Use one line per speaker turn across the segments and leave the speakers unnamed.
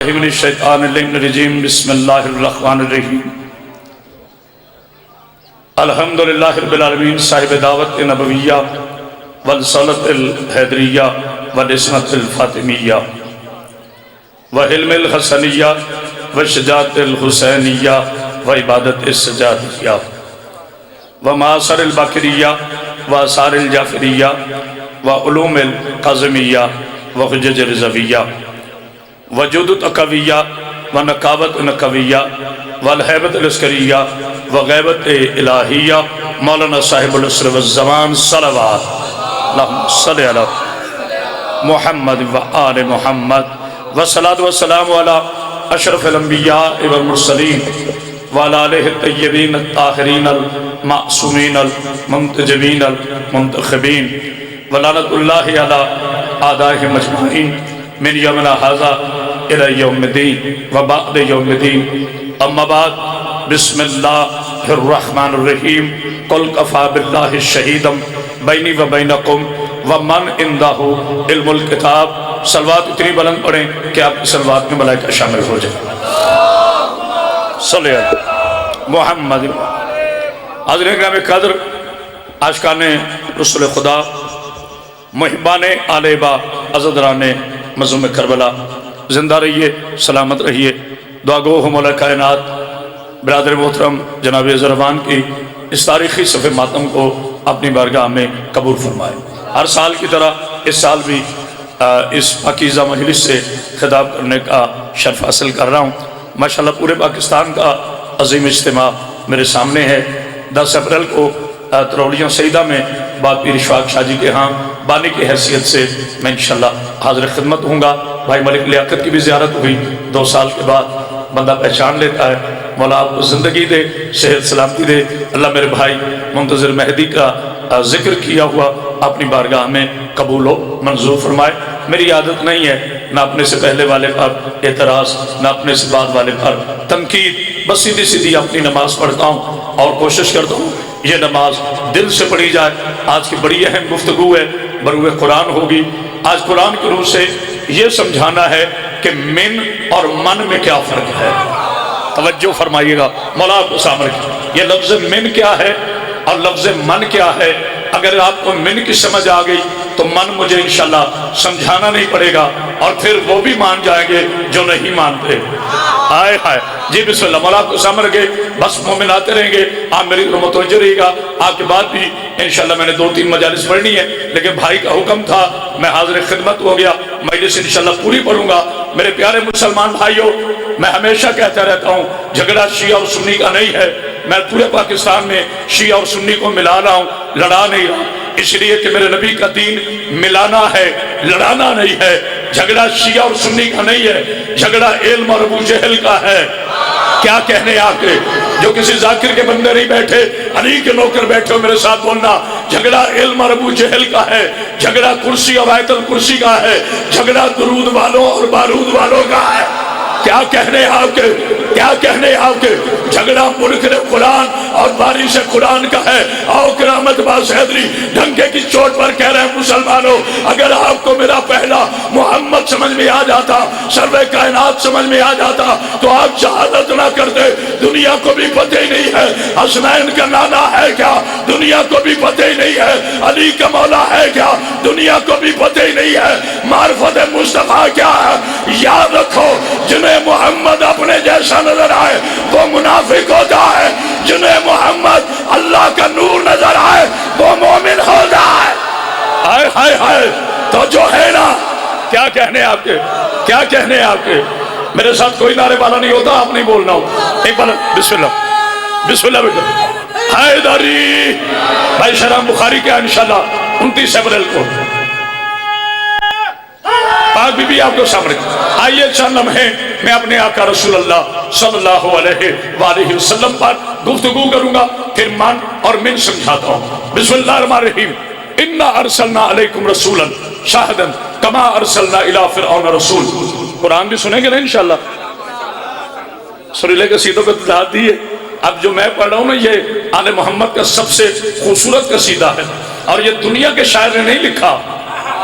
من الشیطان الرجیم بسم اللہ الرحمن الرحیم الحمدللہ رب العالمین صاحب دعوت نبویہ والرسالت الحیدریہ والعصمت الفاطمیہ وحلم الحسنیہ وشجاعت الحسینیہ وعبادت السجادیہ ومعاصر الباقریہ وآثار الجعفریہ وعلوم القاظمیہ وحجج الرضویہ وجود التقویہ ونقاوت نقویہ والحیبت العسکریہ وغیبت الہیہ مولانا صاحب العصر والزمان صلوات اللہم صلی علی محمد وآل محمد والصلاة والسلام علی اشرف الانبیاء والمرسلین وعلی آلہ الطیبین الطاہرین المعصومین المنتجبین المنتخبین ولعنت اللہ علی اعدائہ مجمعین من یومنا ھذا الی یوم الدین وبعد یوم الدین اما بعد بسم اللہ الرحمن الرحیم قل کفا باللہ شہیدا بینی و بینکم ومن عندہ علم الکتاب صلوات اتنی بلند پڑھیں کہ آپ کی صلوات میں ملائکہ شامل ہو جائیں صلی اللہ محمد حضرت اکرام قدر عاشقان رسول خدا محبان آل با عزدران مظلوم کربلا زندہ رہیے سلامت رہیے دعا گو ہو مولا کائنات برادر محترم جناب زربان کی اس تاریخی صفحہ ماتم کو اپنی بارگاہ میں قبول فرمائے ہر سال کی طرح اس سال بھی اس پاکیزہ مجلس سے خطاب کرنے کا شرف حاصل کر رہا ہوں ماشاءاللہ پورے پاکستان کا عظیم اجتماع میرے سامنے ہے 10 اپریل کو تروڑیاں سیدہ میں بات پیر اشفاق شاہ جی کے ہاں بانی کی حیثیت سے میں انشاءاللہ حاضر خدمت ہوں گا بھائی ملک لیاقت کی بھی زیارت ہوئی 2 سال کے بعد بندہ پہچان لیتا ہے مولا آپ کو زندگی دے صحت سلامتی دے اللہ میرے بھائی منتظر مہدی کا ذکر کیا ہوا اپنی بارگاہ میں قبول و منظور فرمائے میری عادت نہیں ہے نہ اپنے سے پہلے والے پر اعتراض نہ اپنے سے بعد والے پر تنقید بس سیدھی سیدھی اپنی نماز پڑھتا ہوں اور کوشش کرتا ہوں یہ نماز دل سے پڑھی جائے آج کی بڑی اہم گفتگو ہے بروئے قرآن ہوگی آج قرآن کی روح سے یہ سمجھانا ہے کہ من اور من میں کیا فرق ہے توجہ فرمائیے گا مولا آپ کو سامنے یہ لفظ من کیا ہے اور لفظ من کیا ہے اگر آپ کو من کی سمجھ آ گئی تو من مجھے انشاءاللہ سمجھانا نہیں پڑے گا اور پھر وہ بھی مان جائیں گے جو نہیں مانتے آئے ہائے جی بسم اللہ مولا آپ کو سامنے گے بس مومن آتے رہیں گے آپ میری متوجہ رہی گا آپ کے بعد بھی انشاءاللہ میں نے 2-3 مجالس پڑھنی ہے لیکن بھائی کا حکم تھا میں حاضر خدمت ہو گیا مجلس انشاءاللہ پوری پڑھوں گا میرے پیارے مسلمان بھائیوں میں ہمیشہ کہتا رہتا ہوں جھگڑا شیعہ اور سنی کا نہیں ہے میں پورے پاکستان میں شیعہ اور سنی کو ملا رہا ہوں لڑا نہیں رہا اس لیے کہ میرے نبی کا دین ملانا ہے لڑانا نہیں ہے جھگڑا شیعہ اور سنی کا نہیں ہے جھگڑا علم اور ابو جہل کا ہے کیا کہنے آپ کے جو کسی ذاکر کے بندے نہیں بیٹھے علی کے نوکر بیٹھے ہو میرے ساتھ بولنا جھگڑا علم اور ابو جہل کا ہے جھگڑا کرسی اور آیت الکرسی کا ہے جھگڑا درود والوں اور بارود والوں کا ہے کیا کہنے آپ کے کیا کہنے آپ کے جھگڑا منکر قرآن اور بارش قرآن کا ہے آؤ کرامت باز حیدری ڈھنگے کی چوٹ پر کہہ رہے ہیں مسلمانوں اگر آپ کو میرا پہلا محمد سمجھ میں آ جاتا سرور کائنات سمجھ میں آ جاتا تو آپ شہادت نہ کرتے دنیا کو بھی پتہ ہی نہیں ہے حسنین کا نانا ہے کیا دنیا کو بھی پتہ ہی نہیں ہے علی کا مولا ہے کیا دنیا کو بھی پتہ ہی نہیں ہے معرفت مصطفیٰ کیا ہے یاد رکھو جنہیں محمد اپنے جیسا نظر آئے وہ منافق ہوتا ہے جنہیں محمد اللہ کا نور نظر آئے وہ مومن ہوتا ہے ہائے ہائے ہائے تو جو ہے نا کیا کہنے آپ کے کیا کہنے آپ کے میرے ساتھ کوئی نعرے والا نہیں ہوتا آپ نہیں بولنا ہو ایک بار بسم اللہ بیٹا حیدری بھائی شرام بخاری کیا انشاءاللہ 29 اپریل کو پاک بی بی آپ کو سامنے آئیے چند لمحے میں اپنے آقا رسول اللہ صلی اللہ علیہ وآلہ وسلم پر گفتگو کروں گا پھر من اور من سمجھاتا ہوں بسم اللہ الرحمن الرحیم انا ارسلنا علیکم رسولا شاہدا کما ارسلنا الی فرعون رسول قرآن بھی سنیں گے نا انشاءاللہ سریلے کے قصیدوں کو داد دیئے اب جو میں پڑھ رہا ہوں نا یہ آل محمد کا سب سے خوبصورت قصیدہ ہے اور یہ دنیا کے شاعر نے نہیں لکھا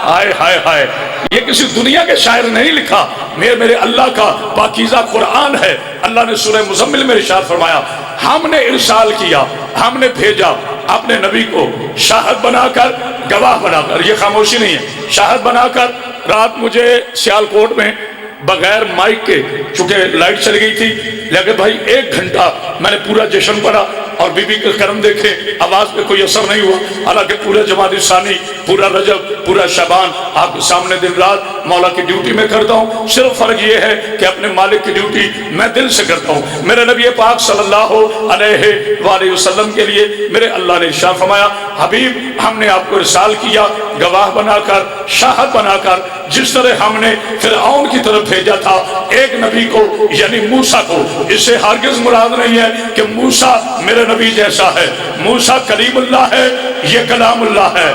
ہائے ہائے ہائے یہ کسی دنیا کے شاعر نے نہیں لکھا میرے اللہ کا پاکیزہ قرآن ہے۔ اللہ نے سورہ مزمل میں ارشاد فرمایا ہم نے ارسال کیا، ہم نے بھیجا اپنے نبی کو شاہد بنا کر، گواہ بنا کر۔ یہ خاموشی نہیں ہے، شاہد بنا کر۔ رات مجھے سیالکوٹ میں بغیر مائک کے، چونکہ لائٹ چلی گئی تھی، لیکن بھائی 1 گھنٹہ میں نے پورا جشن پڑھا اور بی بی کے کرم دیکھے، آواز پہ کوئی اثر نہیں ہوا، حالانکہ پورا جماعت ثانی، پورا رجب، پورا شعبان آپ کے سامنے دن رات مولا کی ڈیوٹی میں کرتا ہوں۔ صرف فرق یہ ہے کہ اپنے مالک کی ڈیوٹی میں دل سے کرتا ہوں۔ میرے نبی پاک صلی اللہ علیہ وآلہ وسلم کے لیے میرے اللہ نے ارشاد فرمایا حبیب ہم نے آپ کو ارسال کیا گواہ بنا کر، شاہد بنا کر، جس طرح ہم نے فرعون کی طرف بھیجا تھا ایک نبی کو یعنی موسیٰ کو۔ اس سے ہرگز مراد نہیں ہے کہ موسیٰ میرے نبی جیسا ہے، موسیٰ کلیم اللہ ہے، یہ کلام اللہ ہے۔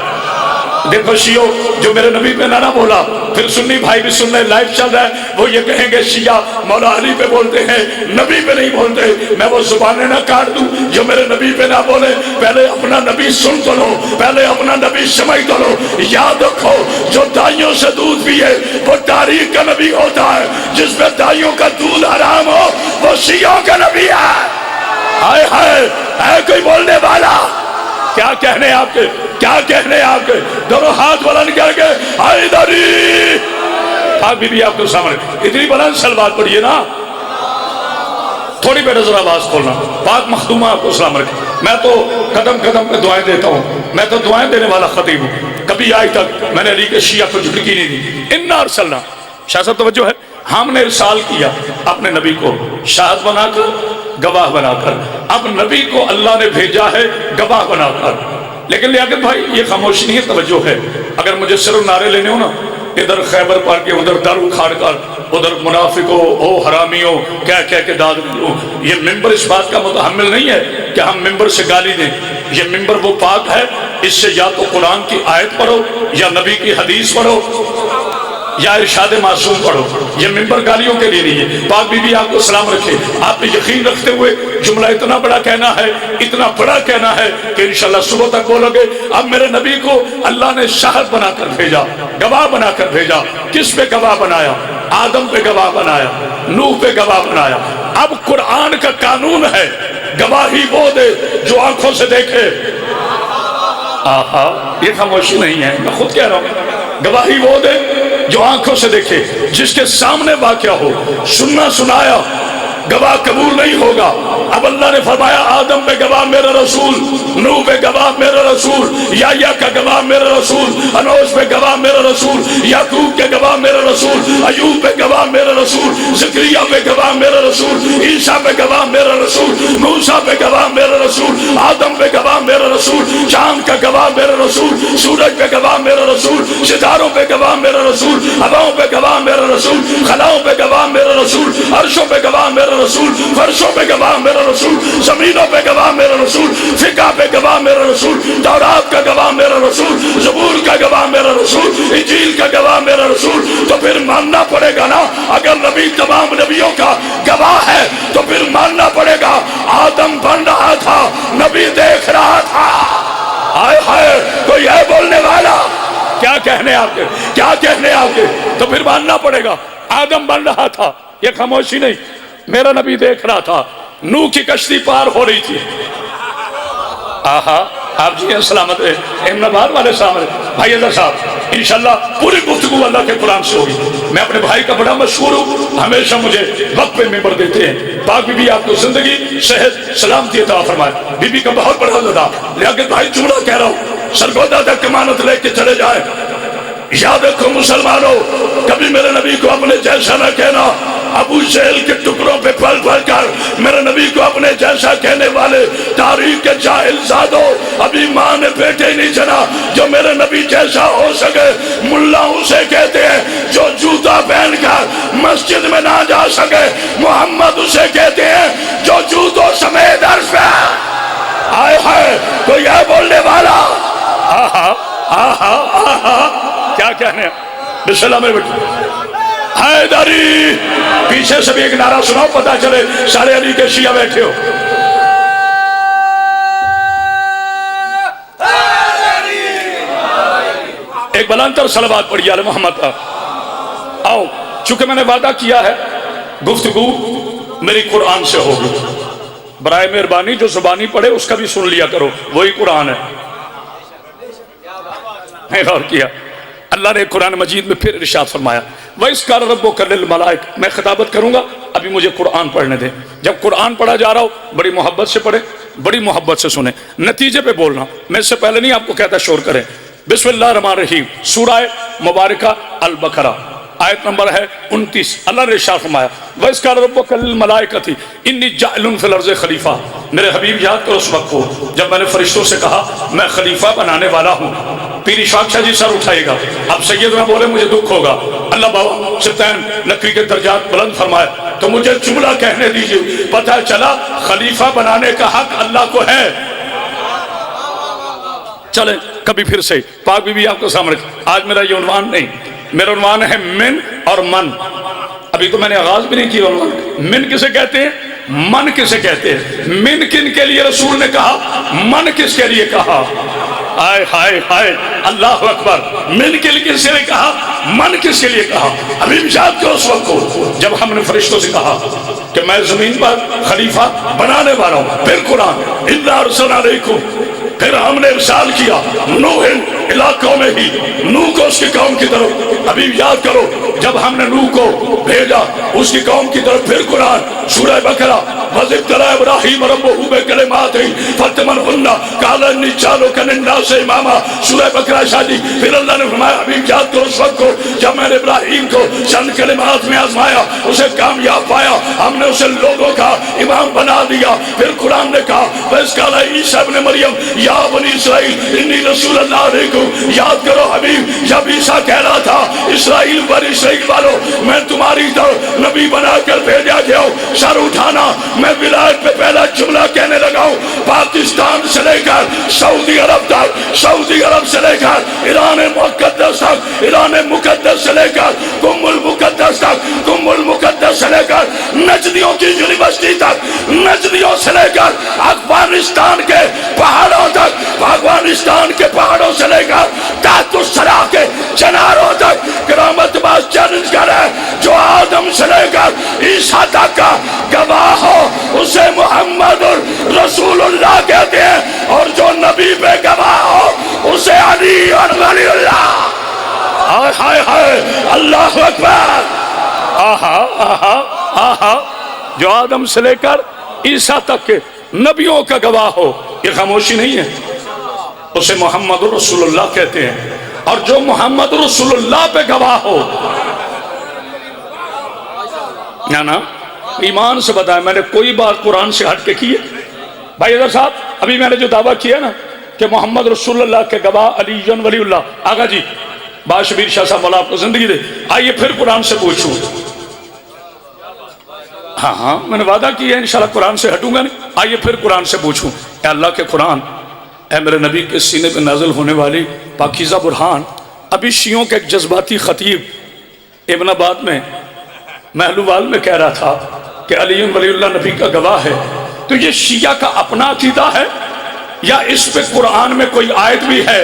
دیکھو شیعو جو میرے نبی پہ نہ بولا، پھر سنی بھائی بھی سننے لائف چل رہا ہے، وہ یہ کہیں گے شیعہ مولا علی پہ بولتے ہیں نبی پہ نہیں بولتے۔ میں وہ زبانیں نہ کاٹ دوں جو میرے نبی پہ نہ بولے۔ پہلے اپنا نبی سن تو لو، پہلے اپنا نبی سمجھ تو لو۔ یاد رکھو جو دائیوں سے دودھ پیے وہ تاریخ کا نبی ہوتا ہے، جس میں دائیوں کا دودھ حرام ہو وہ شیعوں کا نبی ہے۔ ہائے ہائے ہے کوئی بولنے والا؟ کیا کہنے آپ کے، کیا کہنے آپ کے؟ دونوں ہاتھ بلند کر کے حیدری۔ پاک بی بی آپ کو سامنے اتنی بلند سلوات پڑھیے نا، تھوڑی بے نظر آواز کھولنا۔ پاک مخدومہ آپ کو سلام رکھے۔ میں تو قدم قدم پہ دعائیں دیتا ہوں، میں تو دعائیں دینے والا خطیب ہوں۔ کبھی آج تک میں نے علی کے شیعہ کو جھٹکی نہیں دی۔ انا ارسلنا، شاہ صاحب توجہ ہے، ہم نے ارسال کیا اپنے نبی کو شاہد بنا کر، گواہ بنا کر۔ اب نبی کو اللہ نے بھیجا ہے گواہ بنا کر۔ لیکن لیاقت بھائی یہ خاموشی نہیں ہے، توجہ ہے۔ اگر مجھے صرف نعرے لینے ہو نا، ادھر خیبر پڑھ کے ادھر در اکھاڑ کر، ادھر منافقوں او حرامیوں کہہ کے داد دوں، یہ ممبر اس بات کا متحمل نہیں ہے کہ ہم ممبر سے گالی دیں۔ یہ ممبر وہ پاک ہے، اس سے یا تو قرآن کی آیت پڑھو یا نبی کی حدیث پڑھو یا ارشاد معصوم پڑھو۔ یہ ممبر گالیوں کے لیے نہیں ہے۔ پاک بی بی آپ کو سلام رکھے۔ آپ نے یقین رکھتے ہوئے جملہ اتنا بڑا کہنا ہے، اتنا بڑا کہنا ہے کہ انشاءاللہ صبح تک بولو گے۔ اب میرے نبی کو اللہ نے شاہد بنا کر بھیجا، گواہ بنا کر بھیجا۔ کس پہ گواہ بنایا؟ آدم پہ گواہ بنایا، نوح پہ گواہ بنایا۔ اب قرآن کا قانون ہے گواہی وہ دے جو آنکھوں سے دیکھے۔ آہا یہ خاموشی نہیں ہے، میں خود کہہ رہا ہوں۔ گواہی وہ دے جو آنکھوں سے دیکھے، جس کے سامنے واقعہ ہو۔ سننا سنایا گواہ قبول نہیں ہوگا۔ اب اللہ نے فرمایا آدم پہ گواہ میرا رسول، نوح پہ گواہ میرا رسول، یحییٰ کا گواہ میرا رسول، انوش پہ گواہ میرا رسول، یعقوب کے گواہ میرا رسول، ایوب پہ گواہ میرا رسول، زکریا پہ گواہ میرا رسول، عیسیٰ پہ گواہ میرا رسول، موسیٰ پہ گواہ میرا رسول، آدم پہ گواہ میرا رسول، چاند کا گواہ میرا رسول، سورج پہ گواہ میرا رسول، ستاروں پہ گواہ میرا رسول، ہواؤں پہ گواہ میرا رسول، خلاؤں پہ گواہ میرا رسول، عرشوں پہ گواہ میرا رسول، فرشوں پہ گواہ میرا رسول، زمینوں پہ گواہ میرا رسول، فقہ پہ گواہ میرا رسول، تورات کا گواہ میرا رسول، زبور کا گواہ میرا رسول، انجیل کا گواہ میرا رسول۔ تو پھر ماننا پڑے گا نا، اگر نبی تمام نبیوں کا گواہ ہے تو پھر ماننا پڑے گا آدم بن رہا تھا، نبی دیکھ رہا تھا۔ ہائے ہائے کوئی ہے بولنے والا؟ کیا کہنے آپ کے، کیا کہنے آپ کے؟ تو پھر ماننا پڑے گا آدم بن رہا تھا، یہ خاموشی نہیں، میرا نبی دیکھ رہا تھا، نوح کی کشتی پار ہو رہی تھی۔ آہا آپ جی ہیں سلامت ہے، احمد آباد والے سامنے بھائی اعظم صاحب، انشاءاللہ پوری گفتگو اللہ کے قرآن سے ہوگی۔ میں اپنے بھائی کا بڑا مشہور ہوں، ہمیشہ مجھے وقت پہ ممبر دیتے ہیں۔ پاک بی بی آپ کو زندگی صحت سلامتی عطا فرمائے۔ بی بی کا بہت بڑا زدہ لیاقت بھائی جملہ کہہ رہا ہوں، سرگودا تک امانت لے کے چلے جائیں۔ یاد رکھو مسلمانوں، کبھی میرے نبی کو اپنے جیسا نہ کہنا۔ ابو جہل کے ٹکڑوں پہ پل پل کر میرے نبی کو اپنے جیسا کہنے والے تاریخ کے جاہل زادو، ابھی ماں نے بیٹے نہیں جنا جو میرے نبی جیسا ہو سکے۔ ملا اسے کہتے ہیں جو جوتا پہن کر مسجد میں نہ جا سکے، محمد اسے کہتے ہیں جو جوتوں سمیت عرش پہ۔ آئے ہائے کوئی ہے بولنے والا؟ آہا آہا آہا کیا کہنے ہیں؟ بسم اللہ میں بیٹھو حیدری، پیچھے سے بھی ایک نعرہ سناؤ پتا چلے سارے علی کے شیعہ بیٹھے ہو۔ ایک بلند تر صلوات پڑھی آل محمد کا۔ آؤ چونکہ میں نے وعدہ کیا ہے گفتگو میری قرآن سے ہوگی، برائے مہربانی جو زبانی پڑھے اس کا بھی سن لیا کرو، وہی قرآن ہے۔ غور کیا اللہ نے قرآن مجید میں پھر ارشاد فرمایا وَإِذْ قَالَ رَبُّكَ لِلْمَلَائِكَةِ، میں خطابت کروں گا، ابھی مجھے قرآن پڑھنے دیں۔ جب قرآن پڑھا جا رہا ہو بڑی محبت سے پڑھیں، بڑی محبت سے سنیں، نتیجے پہ بولنا، میں اس سے پہلے نہیں آپ کو کہتا شور کریں۔ بسم اللہ الرحمن الرحیم، سورہ مبارکہ البقرہ، آیت نمبر ہے 29۔ اللہ نے ارشاد فرمایا وَإِذْ قَالَ رَبُّكَ لِلْمَلَائِكَةِ إِنِّي جَاعِلٌ فِي الْأَرْضِ خلیفہ، میرے حبیب یاد کرو اس وقت کو جب میں نے فرشتوں سے کہا میں خلیفہ بنانے والا ہوں۔ پیری شاخ شاہ جی سر اٹھائے گا، اب سید میں بولے مجھے دکھ ہوگا، اللہ بابا سلطان نقوی کے درجات بلند فرمائے تو مجھے جملہ کہنے دیجئے، پتہ چلا خلیفہ بنانے کا حق اللہ کو ہے۔ چلیں کبھی پھر سے پاک بی بی آپ کو سامنے، آج میرا یہ عنوان نہیں، میرا عنوان ہے من اور من۔ ابھی تو میں نے آغاز بھی نہیں کیا عنوان۔ من کسے کہتے ہیں، من کسے کہتے ہیں، من کن کے لیے رسول نے کہا، من کس کے لیے کہا، آئے ہائے ہائے اللہ اکبر، من کے لیے کس نے کہا، من کس کے لیے کہا۔ ابھی یاد کرو اس وقت کو جب ہم نے فرشتوں سے کہا کہ میں زمین پر خلیفہ بنانے والا ہوں، پھر قرآن اِنَّا أَرْسَلْنَا عَلَيْكُمْ، پھر ہم نے ارسال کیا نوح علاقوں میں ہی، نوح کو اس کی قوم کی طرف، ابھی یاد کرو جب ہم نے نوح کو بھیجا اس کی قوم کی طرف، پھر قرآن سورہ بقرہ وَإِذِ ابْتَلَىٰ إِبْرَاهِيمَ رَبُّهُ بِكَلِمَاتٍ فَأَتَمَّهُنَّ قَالَ إِنِّي جَاعِلُكَ لِلنَّاسِ إِمَامًا، سورہ بقرہ شادی۔ پھر اللہ نے فرمایا ابھی یاد کرو اس وقت کو جب میں نے ابراہیم کو چند کلمات میں آزمایا، اسے کامیاب پایا، ہم نے اسے لوگوں کا امام بنا دیا۔ پھر قرآن نے کہا وَإِذْ قَالَ عِيسَىٰ ابْنُ مَرْيَمَ یا بنی اسرائیل انی رسول اللہ علیکم، یاد کرو حبیب جب عیسیٰ کہہ رہا تھا اسرائیل پر اسرائیل والوں میں تمہاری طرف نبی بنا کر بھیجا گیا ہوں، سر اٹھانا، میں ولایت پہ پہلا جملہ کہنے لگا ہوں، پاکستان سے لے کر سعودی عرب تک، سعودی عرب سے لے کر ایران مقدس تک، ایران مقدس سے لے کر قم المقدس تک، قم المقدس سے لے کر نجدیوں کی یونیورسٹی تک، نجدیوں سے لے کر افغانستان کے پہاڑوں تک، افغانستان کے پہاڑوں سے لے کر تحت الثرا کے چناروں تک قیامت باز چیلنج کرے جو آدم سے لے کر عیسیٰ تک کا گواہ ہو اسے محمد رسول اللہ کہتے ہیں، اور جو نبی پہ گواہ ہو اسے علی اور ولی اللہ۔ ہائے ہائے ہائے اللہ اکبر، آہا آہا آہا، جو آدم سے لے کر عیسیٰ تک کے نبیوں کا گواہ ہو، یہ خاموشی نہیں ہے، اسے محمد رسول اللہ کہتے ہیں، اور جو محمد رسول اللہ پہ گواہ ہو نا ایمان سے بتایا میں نے کوئی بات قرآن سے ہٹ کے کی ہے؟ بھائی ادھر صاحب ابھی میں نے جو دعویٰ کیا نا کہ محمد رسول اللہ کے گواہ علی ولی اللہ، آقا جی با شبیر شاہ صاحب مولا آپ کو زندگی دے، آئیے پھر قرآن سے پوچھوں۔ ہاں ہاں میں نے وعدہ کیا ہے انشاءاللہ قرآن سے ہٹوں گا نہیں، آئیے پھر قرآن سے پوچھوں۔ اے اللہ کے قرآن، اے میرے نبی کے سینے پہ نازل ہونے والی پاکیزہ برہان، ابھی شیعوں کے ایک جذباتی خطیب ابن آباد میں محلوال میں کہہ رہا تھا کہ علی ولی اللہ نبی کا گواہ ہے، تو یہ شیعہ کا اپنا عقیدہ ہے یا اس پہ قرآن میں کوئی آیت بھی ہے؟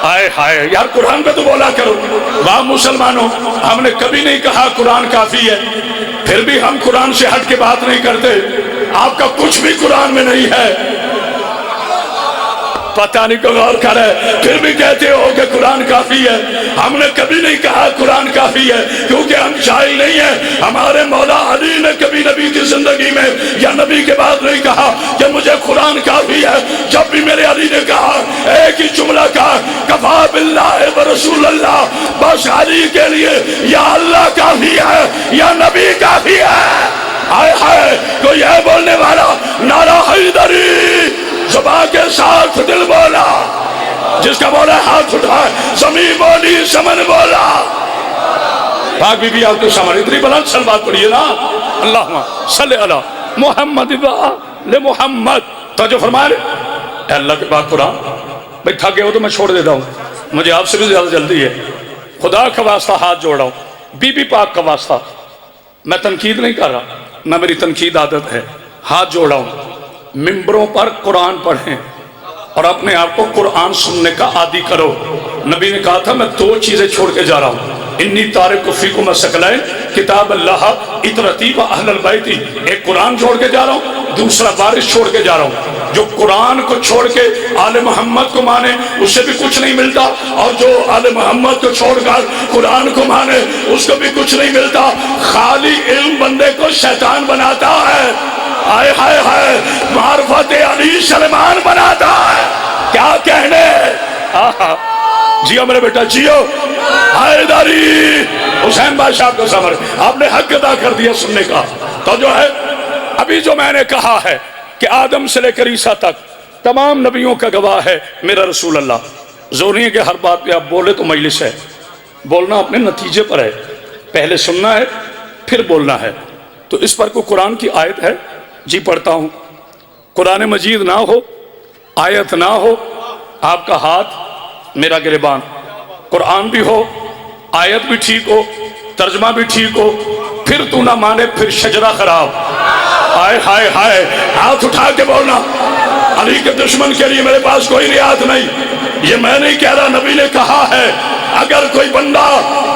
آئے ہائے یار قرآن پہ تو بولا کرو۔ واہ مسلمانوں، ہم نے کبھی نہیں کہا قرآن کافی ہے، پھر بھی ہم قرآن سے ہٹ کے بات نہیں کرتے، آپ کا کچھ بھی قرآن میں نہیں ہے، پتہ نہیں کو غور کر ہے، پھر بھی کہتے ہو کہ قرآن کافی ہے۔ ہم نے کبھی نہیں کہا قرآن کافی ہے، کیونکہ ہم جاہل نہیں ہیں۔ ہمارے مولا علی نے کبھی نبی کی زندگی میں یا نبی کے بعد نہیں کہا کہ مجھے قرآن کافی ہے، جب بھی میرے علی نے کہا ایک ہی جملہ کہا کفا باللہ و رسول اللہ، بس علی کے لیے یا اللہ کافی ہے یا نبی کافی ہے۔ ہائے ہائے کوئی ہے بولنے والا نعرہ حیدری، زبان کے ساتھ دل بولا، جس کا بولا ہاتھ اٹھائے، زمین بولی سمن بولا۔ پاک بی بی آپ کے سامنے اتنی بلند سلوات پڑھیے نا، اللہم صلی علی محمد و محمد۔ تو جو فرمائے اے اللہ کے پاک قرآن، بھئی تھک گئے ہو تو میں چھوڑ دیتا ہوں، مجھے آپ سے بھی زیادہ جلدی ہے، خدا کا واسطہ ہاتھ جوڑا ہوں، بی بی پاک کا واسطہ، میں تنقید نہیں کر رہا، نہ میری تنقید عادت ہے، ہاتھ جوڑا ہوں، ممبروں پر قرآن پڑھیں اور اپنے آپ کو قرآن سننے کا عادی کرو۔ نبی نے کہا تھا میں دو چیزیں چھوڑ کے جا رہا ہوں، انی تارک فیکم الثقلین کتاب اللہ اطرتی و اہل البیت. ایک قرآن چھوڑ کے جا رہا ہوں، دوسرا وارث چھوڑ کے جا رہا ہوں. جو قرآن کو چھوڑ کے آل محمد کو مانے اسے بھی کچھ نہیں ملتا، اور جو آل محمد کو چھوڑ کر قرآن کو مانے اس کو بھی کچھ نہیں ملتا. خالی علم بندے کو شیطان بناتا ہے، آئے ہائے ہائے معرفت علی سلمان بناتا ہے. کیا کہنے، جیو میرے بیٹا جیو. حیدری حسین بادشاہ کو صبر، آپ نے حق ادا کر دیا سننے کا. تو جو ہے ابھی جو میں نے کہا ہے کہ آدم سے لے کر عیسیٰ تک تمام نبیوں کا گواہ ہے میرا رسول اللہ. زور نہیں ہے کہ ہر بات پہ آپ بولے تو مجلس ہے، بولنا اپنے نتیجے پر ہے، پہلے سننا ہے پھر بولنا ہے. تو اس پر کوئی قرآن کی آیت ہے؟ جی پڑھتا ہوں. قرآن مجید نہ ہو، آیت نہ ہو، آپ کا ہاتھ میرا گریبان. قرآن بھی ہو، آیت بھی ٹھیک ہو، ترجمہ بھی ٹھیک ہو، پھر تو نہ مانے پھر شجرہ خراب. ہائے ہائے ہائے، ہاتھ اٹھا کے بولنا. علی کے دشمن کے لیے میرے پاس کوئی ریاض نہیں، یہ میں نہیں کہہ رہا، نبی نے کہا ہے. اگر کوئی بندہ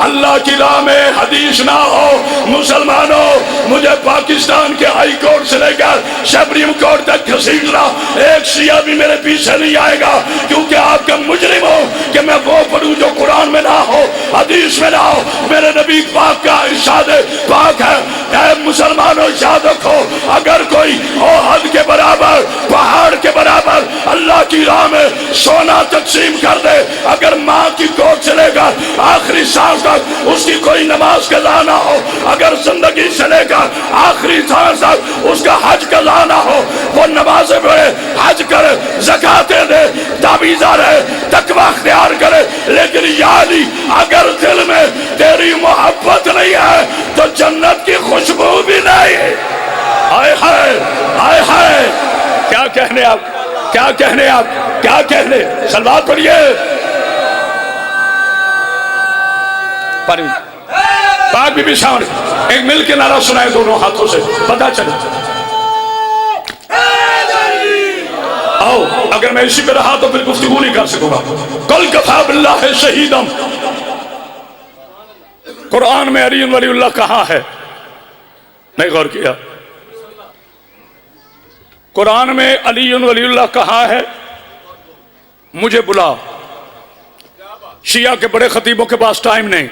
اللہ کی راہ میں حدیث نہ ہو، مسلمانوں مجھے پاکستان کے ہائی کورٹ سے لے کر سپریم کورٹ تک گھسیٹنا، ایک شیعہ بھی میرے پیچھے نہیں آئے گا، کیونکہ آپ کا مجرم ہو کہ میں وہ پڑھوں جو قرآن میں نہ ہو، حدیث میں نہ ہو. میرے نبی پاک کا ارشاد پاک ہے. اے مسلمانوں یاد رکھو، اگر کوئی احد کے برابر، پہاڑ کے برابر اللہ کی راہ میں سونا تقسیم کر دے، اگر ماں کی گود سے لے کر آخری سانس تک اس کی کوئی نماز قضا نہ ہو، اگر زندگی سے لے کر آخری سانس تک اس کا حج قضا نہ ہو، وہ نمازیں پڑھے، حج کرے، زکاتیں دے، تعویذہ رہے، تقوی اختیار کرے، لیکن یا علی اگر دل میں تیری محبت نہیں ہے تو جنت کی خوشبو بھی نہیں. آئے ہائے آئے ہائے، کیا کہنے آپ، کیا کہنے آپ، کیا کہنے. سلوات پڑھیے. پاک بی بی شان ایک مل کے نعرہ سنائے دونوں ہاتھوں سے، پتہ چلے. آؤ، اگر میں اسی پہ رہا تو پھر گفتگو نہیں کر سکوں گا. قل کفی باللہ شہیدا. قرآن میں علی ولی اللہ کہاں ہے؟ نہیں غور کیا. قرآن میں علی ولی اللہ کہاں ہے؟ مجھے بلا. شیعہ کے بڑے خطیبوں کے پاس ٹائم نہیں.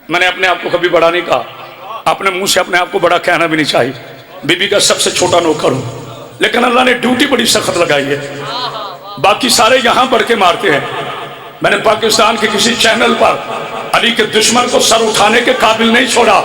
میں نے اپنے آپ کو کبھی بڑا نہیں کہا، اپنے منہ سے اپنے آپ کو بڑا کہنا بھی نہیں چاہیے. بی بی کا سب سے چھوٹا نوکر ہوں، لیکن اللہ نے ڈیوٹی بڑی سخت لگائی ہے. باقی سارے یہاں پڑھ کے مارتے ہیں. میں نے پاکستان کے کسی چینل پر علی کے دشمن کو سر اٹھانے کے قابل نہیں چھوڑا.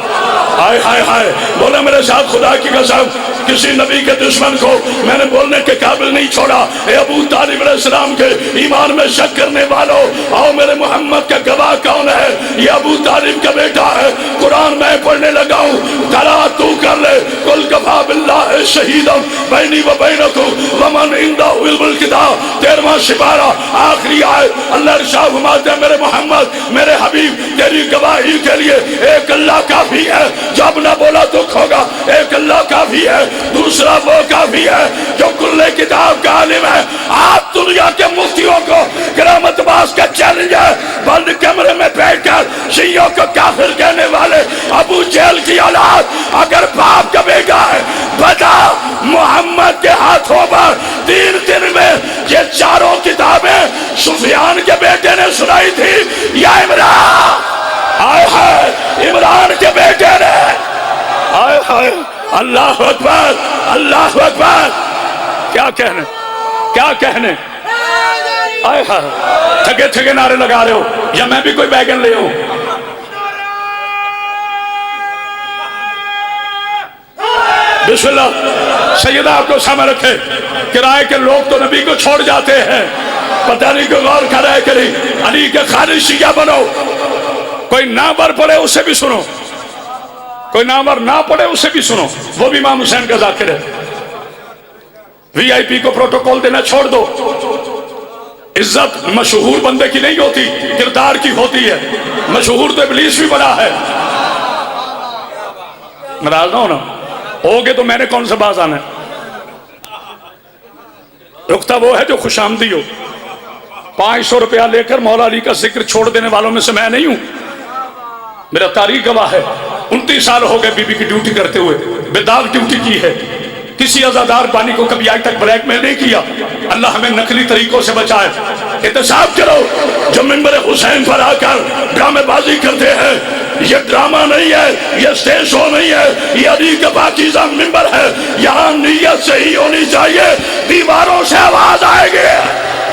ہائے ہائے ہائے، بولے میرے ساتھ خدا کی قسم، کسی نبی کے دشمن کو میں نے بولنے کے قابل نہیں چھوڑا. اے ابو طالب علیہ السلام کے ایمان میں شک کرنے والوں، آؤ میرے محمد کا گواہ کون ہے؟ یہ ابو طالب کا بیٹا ہے. قرآن میں پڑھنے لگا ہوں، قرأت تو کر لے. قل کفی باللہ شہیدا بینی و بینکم ومن عندہ علم الکتاب. 13واں سپارہ آخری آیت. اللہ ارشاد فرماتے ہیں میرے محمد، میرے حبیب، تیری گواہی کے لیے ایک اللہ کافی ہے. جب نہ بولا دکھ ہوگا. ایک اللہ کافی ہے، دوسرا وہ کافی ہے جو کل کتاب کا عالم ہے. آپ دنیا کے مفتیوں کو کرامت باز کا چیلنج ہے، بند کمرے میں بیٹھ کر شیعوں کو کافر کہنے والے ابو جہل کی اولاد اگر باپ کا بیٹا ہے، بتا محمد کے ہاتھوں پر 3 دن میں یہ چاروں کتابیں سفیان کے بیٹے نے سنائی تھی یا عمران؟ آئے ہائے، عمران کے بیٹے نے. آئے ہائے، اللہ اکبر، اللہ اکبر. کیا کہنے، کیا کہنے. آئے ہائے، تھکے تھکے نعرے لگا رہے ہو یا میں بھی کوئی بیگن لے ہوں؟ بسم اللہ. سیدہ آپ کو سامنے رکھے، کرائے کے لوگ تو نبی کو چھوڑ جاتے ہیں، پتہ نہیں کو غور کر رہے کہ نہیں. علی کے خالص شیعہ بنو. کوئی نامور پڑھے اسے بھی سنو، کوئی نامور نہ پڑھے اسے بھی سنو. وہ بھی امام حسین کا ذاکر ہے. وی آئی پی کو پروٹوکول دینا چھوڑ دو. عزت مشہور بندے کی نہیں ہوتی، کردار کی ہوتی ہے. مشہور تو ابلیس بھی بڑا ہے. ناراض نہ ہونا، ہوگے تو میں نے کون سا باز آنا ہے. رکتا وہ ہے جو خوش آمدی ہو. 500 روپیہ لے کر مولا علی کا ذکر چھوڑ دینے والوں میں سے میں نہیں ہوں. میرا تاریخ گواہ ہے 29 سال ہو گئے بی بی کی ڈیوٹی کرتے ہوئے، بداغ ڈیوٹی کی ہے، کسی عزادار بانی کو کبھی آج تک بلیک میل نہیں کیا۔ اللہ ہمیں نقلی طریقوں سے بچائے۔ احتساب کرو جو منبر حسین پر آ کر ڈرامے بازی کرتے ہیں، یہ ڈرامہ نہیں ہے، یہ اسٹیج شو نہیں ہے، یہ علی کا پاکیزہ منبر ہے۔ یہاں نیت صحیح ہونی چاہیے، دیواروں سے آواز آئے گی،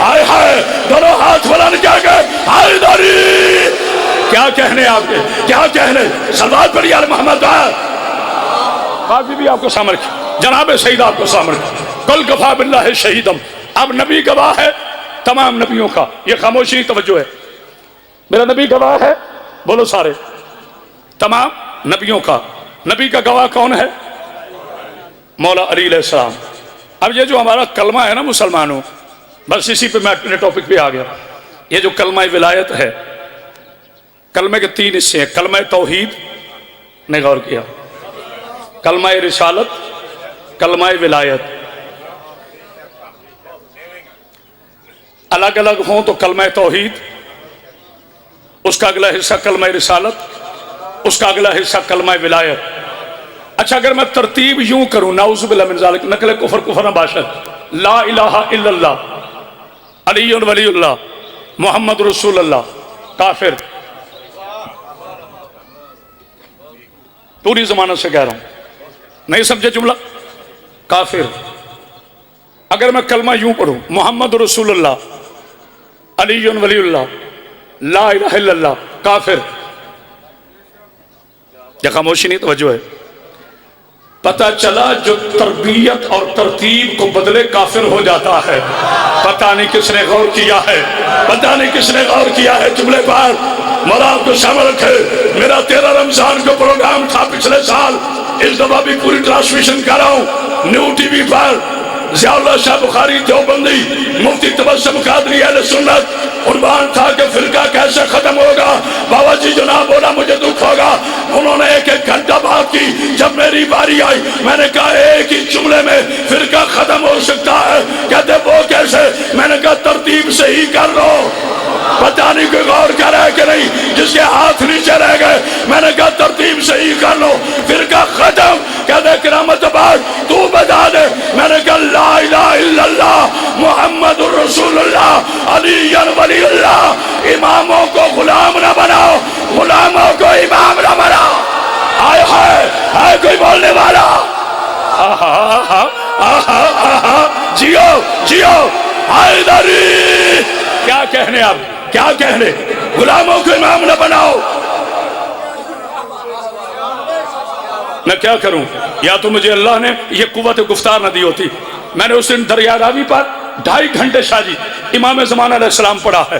آئے ہائے دونوں ہاتھ بلند کر کے حیدری۔ کیا کہنے آپ کے، کیا کہنے، صلوات پڑھی آل محمد۔ پاک بی بی آپ کو سامر کی، جناب سید آپ کو سامر کی، کل کفا باللہ شہیدم۔ اب نبی گواہ ہے تمام نبیوں کا، یہ خاموشی توجہ ہے، میرا نبی گواہ ہے، بولو سارے، تمام نبیوں کا۔ نبی کا گواہ کون ہے؟ مولا علی علیہ السلام۔ اب یہ جو ہمارا کلمہ ہے نا مسلمانوں، بس اسی پہ میں اپنے ٹاپک پہ آ گیا۔ یہ جو کلمہ ولایت ہے، کلمے کے 3 حصے ہیں۔ کلمہ توحید نے غور کیا، کلمہ رسالت، کلمہ ولایت۔ الگ الگ ہوں تو کلمہ توحید، اس کا اگلا حصہ کلمہ رسالت، اس کا اگلا حصہ کلمہ ولایت۔ اچھا اگر میں ترتیب یوں کروں، نعوذ باللہ من ذالک، نقل کفر کفر نہ باشد، لا الہ الا اللہ، علی ولی اللہ، محمد رسول اللہ، کافر۔ پوری زمانت سے کہہ رہا ہوں، نہیں سمجھے جملہ؟ کافر۔ اگر میں کلمہ یوں پڑھوں، محمد رسول اللہ، علی ولی اللہ، لا الہ الا اللہ، کافر۔ یا خاموشی نہیں توجہ ہے؟ پتہ چلا جو تربیت اور ترتیب کو بدلے کافر ہو جاتا ہے۔ پتہ نہیں کس نے غور کیا ہے، پتہ نہیں کس نے غور کیا ہے جملے پر۔ مولا آپ کو شامل رکھے۔ میرا 13 رمضان کو پروگرام تھا پچھلے سال، اس دفعہ بھی پوری ٹرانسمیشن کر رہا ہوں نیو ٹی وی پر۔ ضیاء اللہ شاہ بخاری دیوبندی، مفتی تبسم قادری اہل سنت، عنوان تھا کہ فرقہ کیسے ختم ہوگا۔ بابا جی جو نہ بولا مجھے دکھ ہوگا۔ انہوں نے ایک گھنٹہ بات کی، جب میری باری آئی میں نے کہا ایک ہی جملے میں فرقہ ختم ہو سکتا ہے۔ کہتے وہ کیسے؟ میں نے کہا ترتیب سے ہی کر لو۔ پتہ نہیں کوئی غور کر رہا ہے کہ نہیں، جس کے ہاتھ نیچے رہ گئے۔ میں نے کہا ترتیب سے ہی کر لو، فرقہ ختم۔ کہتے قیامت بعد تو بتا دے۔ میں نے کہا لا الہ الا اللہ محمد الرسول اللہ علی ولی اللہ۔ اماموں کو غلام نہ بناؤ، غلاموں کو امام نہ بناؤ۔ آئے ہے کوئی بولنے والا؟ جیو جیو حیدری۔ کیا کہنے اب، کیا کہنے؟ غلاموں کو امام نہ بناؤ۔ میں کیا کروں؟ یا تو مجھے اللہ نے یہ قوت گفتار نہ دی ہوتی۔ میں نے اس دن دریا راوی پر 2.5 گھنٹے شاہ جی امام زمان علیہ السلام پڑھا ہے،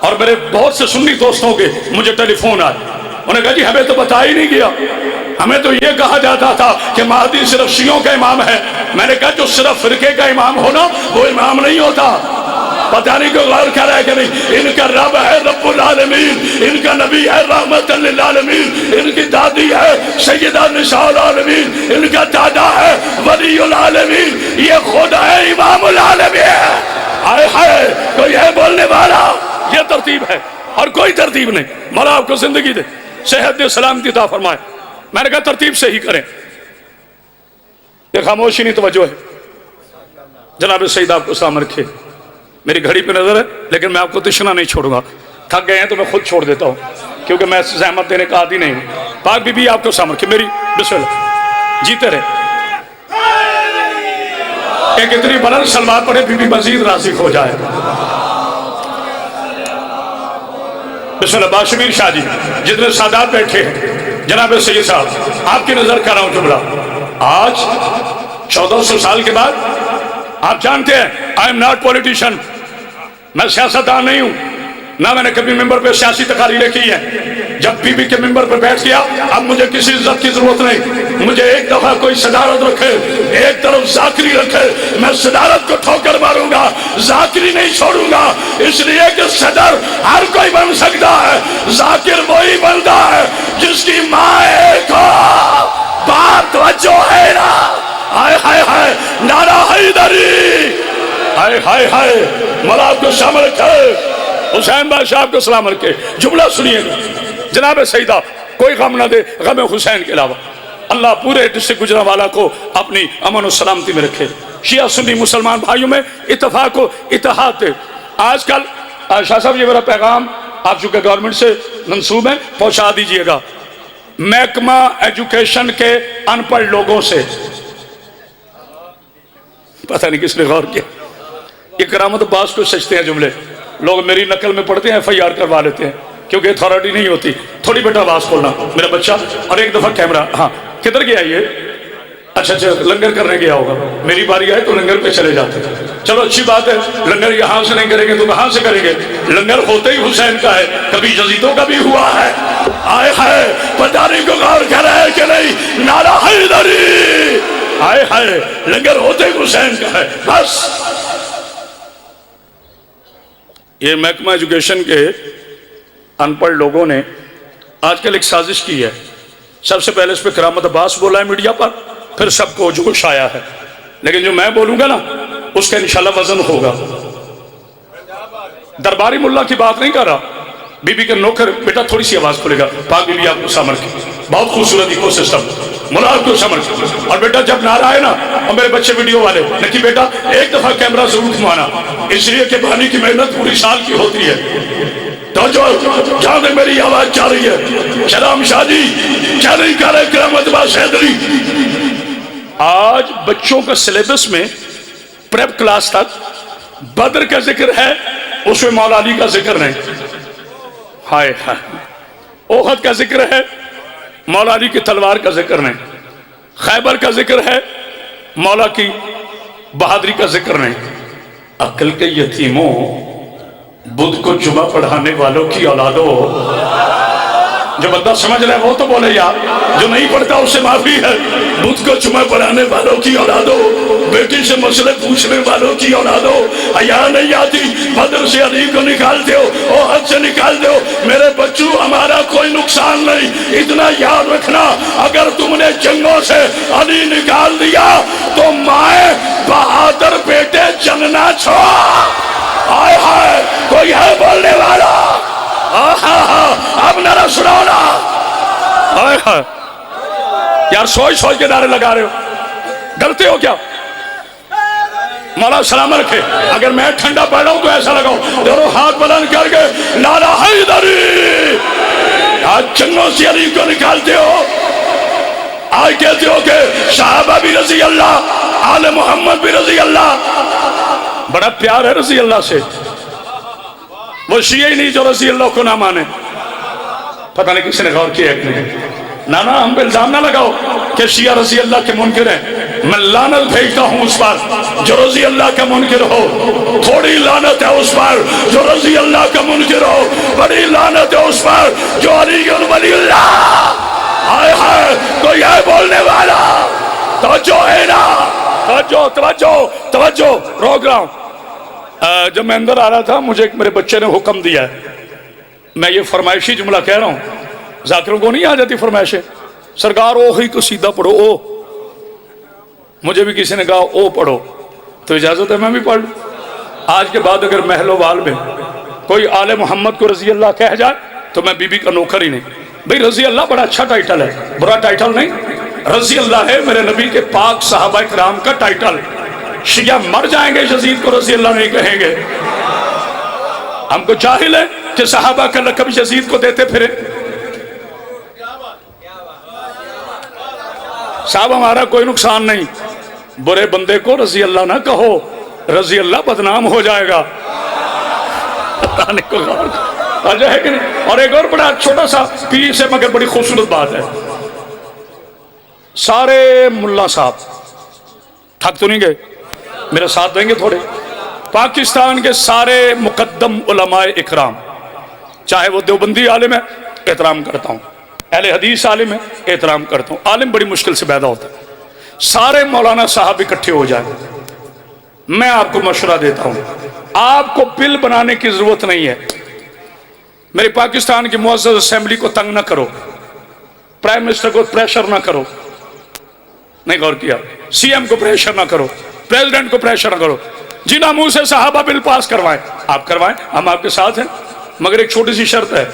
اور میرے بہت سے سنی دوستوں کے مجھے ٹیلی فون آئے، انہوں نے کہا جی ہمیں تو بتا ہی نہیں گیا، ہمیں تو یہ کہا جاتا تھا کہ مہدی صرف شیعوں کا امام ہے۔ میں نے کہا جو صرف فرقے کا امام ہونا وہ امام نہیں ہوتا۔ پتہ نہیں کوئی غور کر رہا ہے کہ نہیں؟ ان کا رب ہے رب العالمین، ان کا نبی ہے رحمت للعالمین، ان کی دادی ہے سیدہ نساء العالمین، ان کا دادا ہے ولی العالمین، یہ خود ہے امام العالمین۔ آئے ہائے کوئی ہے بولنے والا؟ یہ ترتیب ہے اور کوئی ترتیب نہیں۔ مولا آپ کو زندگی دے، صحت دے، سلامتی عطا فرمائے۔ میں نے کہا ترتیب سے ہی کریں۔ یہ خاموشی نہیں توجہ ہے؟ جناب سید آپ کو سامنے رکھے، میری گھڑی پہ نظر ہے لیکن میں آپ کو تشنا نہیں چھوڑوں گا۔ تھک گئے ہیں تو میں خود چھوڑ دیتا ہوں کیونکہ میں زحمت دینے کا عادی نہیں ہوں۔ پاک بی بی آپ کو سامنے رکھے، میری بسم اللہ، جیتے رہے۔ ایک اتنی بلند سلوات پڑھے بی بی مزید راضی ہو جائے۔ بسم اللہ۔ باشمیر شاہ جی جتنے سادات بیٹھے ہیں، جناب سید صاحب آپ کی نظر کر رہا ہوں جملہ۔ آج 1400 سال کے بعد آپ جانتے ہیں آئی ایم ناٹ پولیٹیشن، میں سیاستدان نہیں ہوں، نہ میں نے کبھی ممبر پہ سیاسی تقاریریں کی ہیں۔ جب بی بی کے ممبر پہ بیٹھ گیا اب مجھے کسی عزت کی ضرورت نہیں۔ مجھے ایک دفعہ کوئی صدارت رکھے، ایک طرف ذاکری رکھے، میں صدارت کو ٹھوکر ماروں گا، ذاکری نہیں چھوڑوں گا، اس لیے کہ صدر ہر کوئی بن سکتا ہے، ذاکر وہی بنتا ہے جس کی ماں ایک ہو۔ باپ توجہ ہے نا؟ ہائے ہائے ہائے نعرہ حیدری، ہائے ہائے ہائے۔ مولا آپ کو شامل رکھے، حسین بادشاہ آپ کو سلام رکھے۔ جملہ سنیے گا جناب سیدہ کوئی غم نہ دے غم حسین کے علاوہ۔ اللہ پورے ڈسٹرکٹ گجرانوالہ کو اپنی امن و سلامتی میں رکھے، شیعہ سنی مسلمان بھائیوں میں اتفاق و اتحاد دے۔ آج کل شاہ صاحب یہ میرا پیغام آپ چونکہ گورنمنٹ سے منسوب ہے پہنچا دیجئے گا، محکمہ ایجوکیشن کے ان پڑھ لوگوں سے، پتہ نہیں کس نے غور کیا، یہ کرامت عباس کو سچتے ہیں جملے، لوگ میری نقل میں پڑھتے ہیں FIR کروا لیتے ہیں کیونکہ اتھارٹی نہیں ہوتی۔ تھوڑی بیٹا آواز کھولنا میرا بچہ، اور ایک دفعہ کیمرہ، ہاں کدھر گیا یہ؟ اچھا لنگر کرنے گیا ہوگا، میری باری آئے تو لنگر پہ چلے جاتے ہیں، چلو اچھی بات ہے، لنگر یہاں سے نہیں کریں گے تو کہاں سے کریں گے؟ لنگر ہوتے ہی حسین کا ہے، کبھی یزیدوں کا بھی ہوا ہے۔ آئے ہائے پٹاری کو غور کر رہے ہیں کہ نہیں؟ نعرہ حیدری، آئے ہائے لنگر ہوتے ہی حسین کا ہے۔ بس یہ محکمہ ایجوکیشن کے ان پڑھ لوگوں نے آج کل ایک سازش کی ہے، سب سے پہلے اس پہ کرامت عباس بولا ہے میڈیا پر، پھر سب کو جوش آیا ہے، لیکن جو میں بولوں گا نا اس کا انشاءاللہ وزن ہوگا۔ درباری ملا کی بات نہیں کر رہا، بی بی کے نوکر، بیٹا تھوڑی سی آواز کھولے گا، پاک بی بی آپ کو سامر کی، بہت خوبصورت ایکو سسٹم، ملا آپ کو سامر کی، اور بیٹا جب نعرہ ہے نا، اور میرے بچے ویڈیو والے نکی بیٹا ایک دفعہ کیمرہ ضرور گھمانا، اس لیے کہ بانی کی محنت پوری سال کی ہوتی ہے۔ تو جو جہاں تک میری آواز جا رہی ہے، سلام شاہ جی کیا نہیں کر رہے کرامت عباس حیدری؟ آج بچوں کا سلیبس میں پریپ کلاس تک بدر کا ذکر ہے، اس میں مولا علی کا ذکر نہیں، ہائے ہائے، احد کا ذکر ہے، مولا علی کی تلوار کا ذکر نہیں، خیبر کا ذکر ہے، مولا کی بہادری کا ذکر نہیں۔ عقل کے یتیموں، بدھ کو جمعہ پڑھانے والوں کی اولادوں، جو بندہ سمجھ رہے وہ تو بولے یار، جو نہیں پڑھتا اس سے معافی ہے۔ بدھ کو جمعہ پڑھانے والوں کی اولادوں، بیٹی سے مسئلے پوچھنے والوں کی اولادوں، حیا نہیں آتی، بدر سے علی کو نکال دو، احد سے نکال دو، میرے بچوں ہمارا کوئی نقصان نہیں، اتنا یاد رکھنا، اگر تم نے جنگوں سے علی نکال دیا تو مائیں بہادر بیٹے جنگ نہ چھوڑ۔ آئے ہائے کوئی ہے بولنے والا؟ اب نعرہ سناؤ نا۔ آئے ہائے یار سوچ سوچ کے نعرے لگا رہے ہو، ڈرتے ہو کیا؟ مولا سلام رکھے، اگر میں ٹھنڈا پڑ رہا ہوں تو ایسا لگاؤ، دونوں ہاتھ بلند کر کے نعرہ حیدری۔ آج جنگوں سے علی کو نکالتے ہو، آج کہتے ہو کہ صحابہ بھی رضی اللہ، آل محمد بھی رضی اللہ، بڑا پیار ہے رضی اللہ سے، وہ شیعہ ہی نہیں جو رضی اللہ کو نہ مانے۔ پتہ نہیں کسی نے غور کیا کہ نہیں؟ نانا ہم پہ الزام نہ لگاؤ کہ شیعہ رضی اللہ کے منکر ہیں، میں لعنت بھیجتا ہوں اس پر جو رضی اللہ کا منکر ہو، تھوڑی لعنت ہے اس پر جو رضی اللہ کا منکر ہو، بڑی لعنت ہے اس پر جو علی ولی اللہ۔ آئے ہائے کوئی ہے بولنے والا؟ توجہ ہے نا، توجہ توجہ توجہ، روک رہا ہوں۔ جب میں اندر آ رہا تھا مجھے ایک میرے بچے نے حکم دیا ہے، میں یہ فرمائشی جملہ کہہ رہا ہوں، ذاکروں کو نہیں آ جاتی فرمائشیں، سرکار او ہی کو سیدھا پڑھو، او، مجھے بھی کسی نے کہا او پڑھو تو اجازت ہے میں بھی پڑھ لوں۔ آج کے بعد اگر محل و وال میں کوئی آل محمد کو رضی اللہ کہہ جائے تو میں بی بی کا نوکر ہی نہیں۔ بھئی رضی اللہ بڑا اچھا ٹائٹل ہے، برا ٹائٹل نہیں، رضی اللہ ہے میرے نبی کے پاک صحابہ کرام کا ٹائٹل۔ شیعہ مر جائیں گے یزید کو رضی اللہ نہیں کہیں گے۔ ہم کو جاہل ہے کہ صحابہ کا لقب یزید کو دیتے پھرے۔ صاحب ہمارا کوئی نقصان نہیں، برے بندے کو رضی اللہ نہ کہو، رضی اللہ بدنام ہو جائے گا۔ ہے کہ نہیں؟ اور ایک اور بڑا چھوٹا سا پیر سے مگر بڑی خوبصورت بات ہے، سارے ملا صاحب تھک تو نہیں گئے، میرے ساتھ دیں گے تھوڑے؟ پاکستان کے سارے مقدم علماء اکرام، چاہے وہ دیوبندی عالم ہے احترام کرتا ہوں، اہل حدیث عالم ہے احترام کرتا ہوں، عالم بڑی مشکل سے پیدا ہوتا ہے، سارے مولانا صاحب اکٹھے ہو جائیں، میں آپ کو مشورہ دیتا ہوں، آپ کو بل بنانے کی ضرورت نہیں ہے، میری پاکستان کی معزز اسمبلی کو تنگ نہ کرو، پرائم منسٹر کو پریشر نہ کرو، نہیں غور کیا، سی ایم کو پریشر نہ کرو، پریزیڈنٹ کو پریشر نہ کرو، جنہاں منہ سے صحابہ بل پاس کروائیں آپ کروائیں، ہم آپ کے ساتھ ہیں، مگر ایک چھوٹی سی شرط ہے،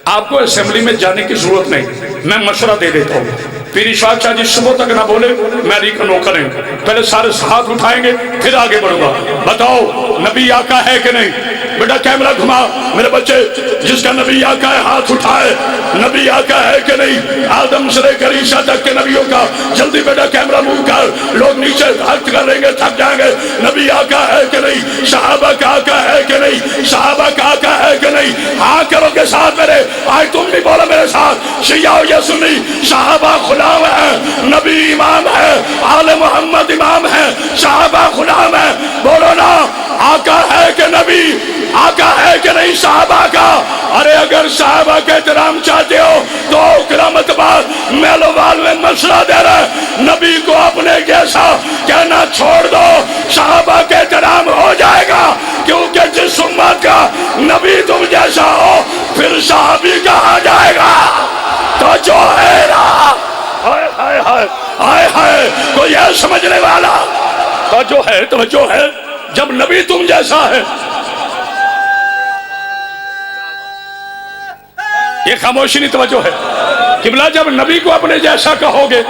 آپ کو اسمبلی میں جانے کی ضرورت نہیں، میں مشورہ دے دیتا ہوں، پیر اشفاق شاہ جی صبح تک نہ بولے، میں علی کا نوکر ہوں، پہلے سارے ہاتھ اٹھائیں گے پھر آگے بڑھوں گا۔ بتاؤ نبی آقا ہے کہ نہیں؟ بیٹا کیمرہ گھما، میرے بچے جس کا نبی آقا ہے ہاتھ اٹھائے، نبی آقا ہے کہ نہیں؟ آدم سے لے کر عیسیٰ تک کے نبیوں کا، جلدی بیٹا کیمرہ موو کر، لوگ نیچے ہاتھ کر لیں گے تھک جائیں گے۔ نبی آقا ہے کہ نہیں؟ صحابہ کا آقا ہے کہ نہیں؟ صحابہ کا آقا ہے کہ نہیں؟ ہاں کرو کے ساتھ میرے، آج تم بھی بولو میرے ساتھ، شیعہ یا سنی، صحابہ غلام ہے، نبی امام ہے، آل محمد امام ہے، صحابہ غلام ہے، بولو نا آقا ہے کہ نبی؟ آقا ہے کہ نہیں صحابہ کا؟ ارے اگر صحابہ کے احترام چاہتے ہو تو کرامت بات میلو وال میں مشورہ دے رہے، نبی کو اپنے جیسا کہنا چھوڑ دو، صحابہ کے احترام ہو جائے گا، کیونکہ جس امت کا نبی تم جیسا ہو پھر صحابی کہا جائے گا۔ تو جو ہے نا، ہائے ہائے ہائے ہائے ہائے، کوئی ہے سمجھنے والا؟ تو جو ہے، توجہ ہے، جب نبی تم جیسا ہے، یہ خاموشی نہیں، توجہ ہے، قبلہ جب نبی کو اپنے جیسا کہو گے،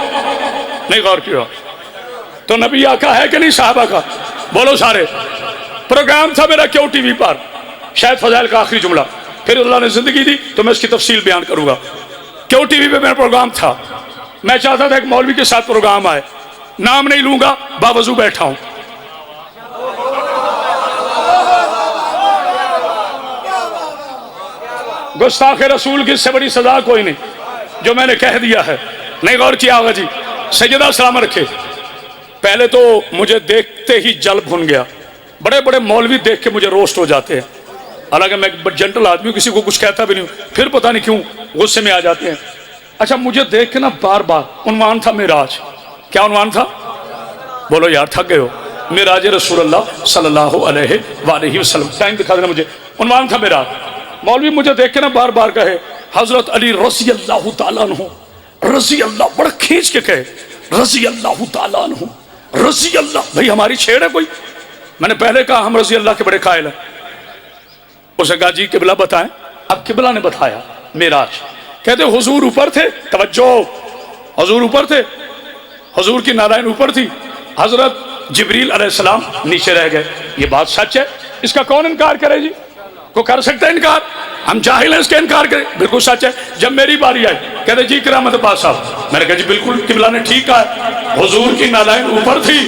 نہیں غور کیا، تو نبی آقا ہے کہ نہیں صحابہ کا؟ بولو سارے۔ پروگرام تھا میرا کیو ٹی وی پر، شاید فضائل کا آخری جملہ، پھر اللہ نے زندگی دی تو میں اس کی تفصیل بیان کروں گا۔ کیو ٹی وی پہ میرا پروگرام تھا، میں چاہتا تھا ایک مولوی کے ساتھ پروگرام آئے، نام نہیں لوں گا، باوضو بیٹھا ہوں، گستاخ رسول کی اس سے بڑی سزا کوئی نہیں، جو میں نے کہہ دیا ہے، نہیں غور کیا ہوگا جی۔ سیدہ سلام رکھے، پہلے تو مجھے دیکھتے ہی جل بھن گیا، بڑے بڑے مولوی دیکھ کے مجھے روسٹ ہو جاتے ہیں، حالانکہ میں ایک جنٹل آدمی ہوں، کسی کو کچھ کہتا بھی نہیں ہوں، پھر پتہ نہیں کیوں غصے میں آ جاتے ہیں۔ اچھا مجھے دیکھ کے نا بار بار، عنوان تھا معراج، کیا عنوان تھا؟ بولو یار تھک گئے ہو، معراج رسول اللہ صلی اللہ علیہ وآلہ وسلم، ٹائم دکھا دینا مجھے، عنوان تھا معراج۔ مولوی مجھے دیکھ کے نا بار بار کہے حضرت علی رضی اللہ تعالیٰ عنہ، رضی اللہ، بڑا کھینچ کے کہے رضی اللہ تعالیٰ عنہ، رضی اللہ، بھئی ہماری چھیڑ ہے کوئی؟ میں نے پہلے کہا ہم رضی اللہ کے بڑے قائل ہیں، اسے کہا جی قبلہ بتائیں، اب قبلہ نے بتایا معراج، کہتے حضور اوپر تھے، توجہ، حضور اوپر تھے، حضور کی نالائن اوپر تھی، حضرت جبریل علیہ السلام نیچے رہ گئے، یہ بات سچ ہے، اس کا کون انکار کرے جی؟ کو کر سکتا ہے انکار؟ ہم جاہل ہیں اس کے انکار کریں؟ بالکل سچ ہے۔ جب میری باری آئی کہتے جی کرامت باز صاحب، میں نے کہا جی بالکل قبلہ نے ٹھیک کہا ہے، حضور کی نالائن اوپر تھی،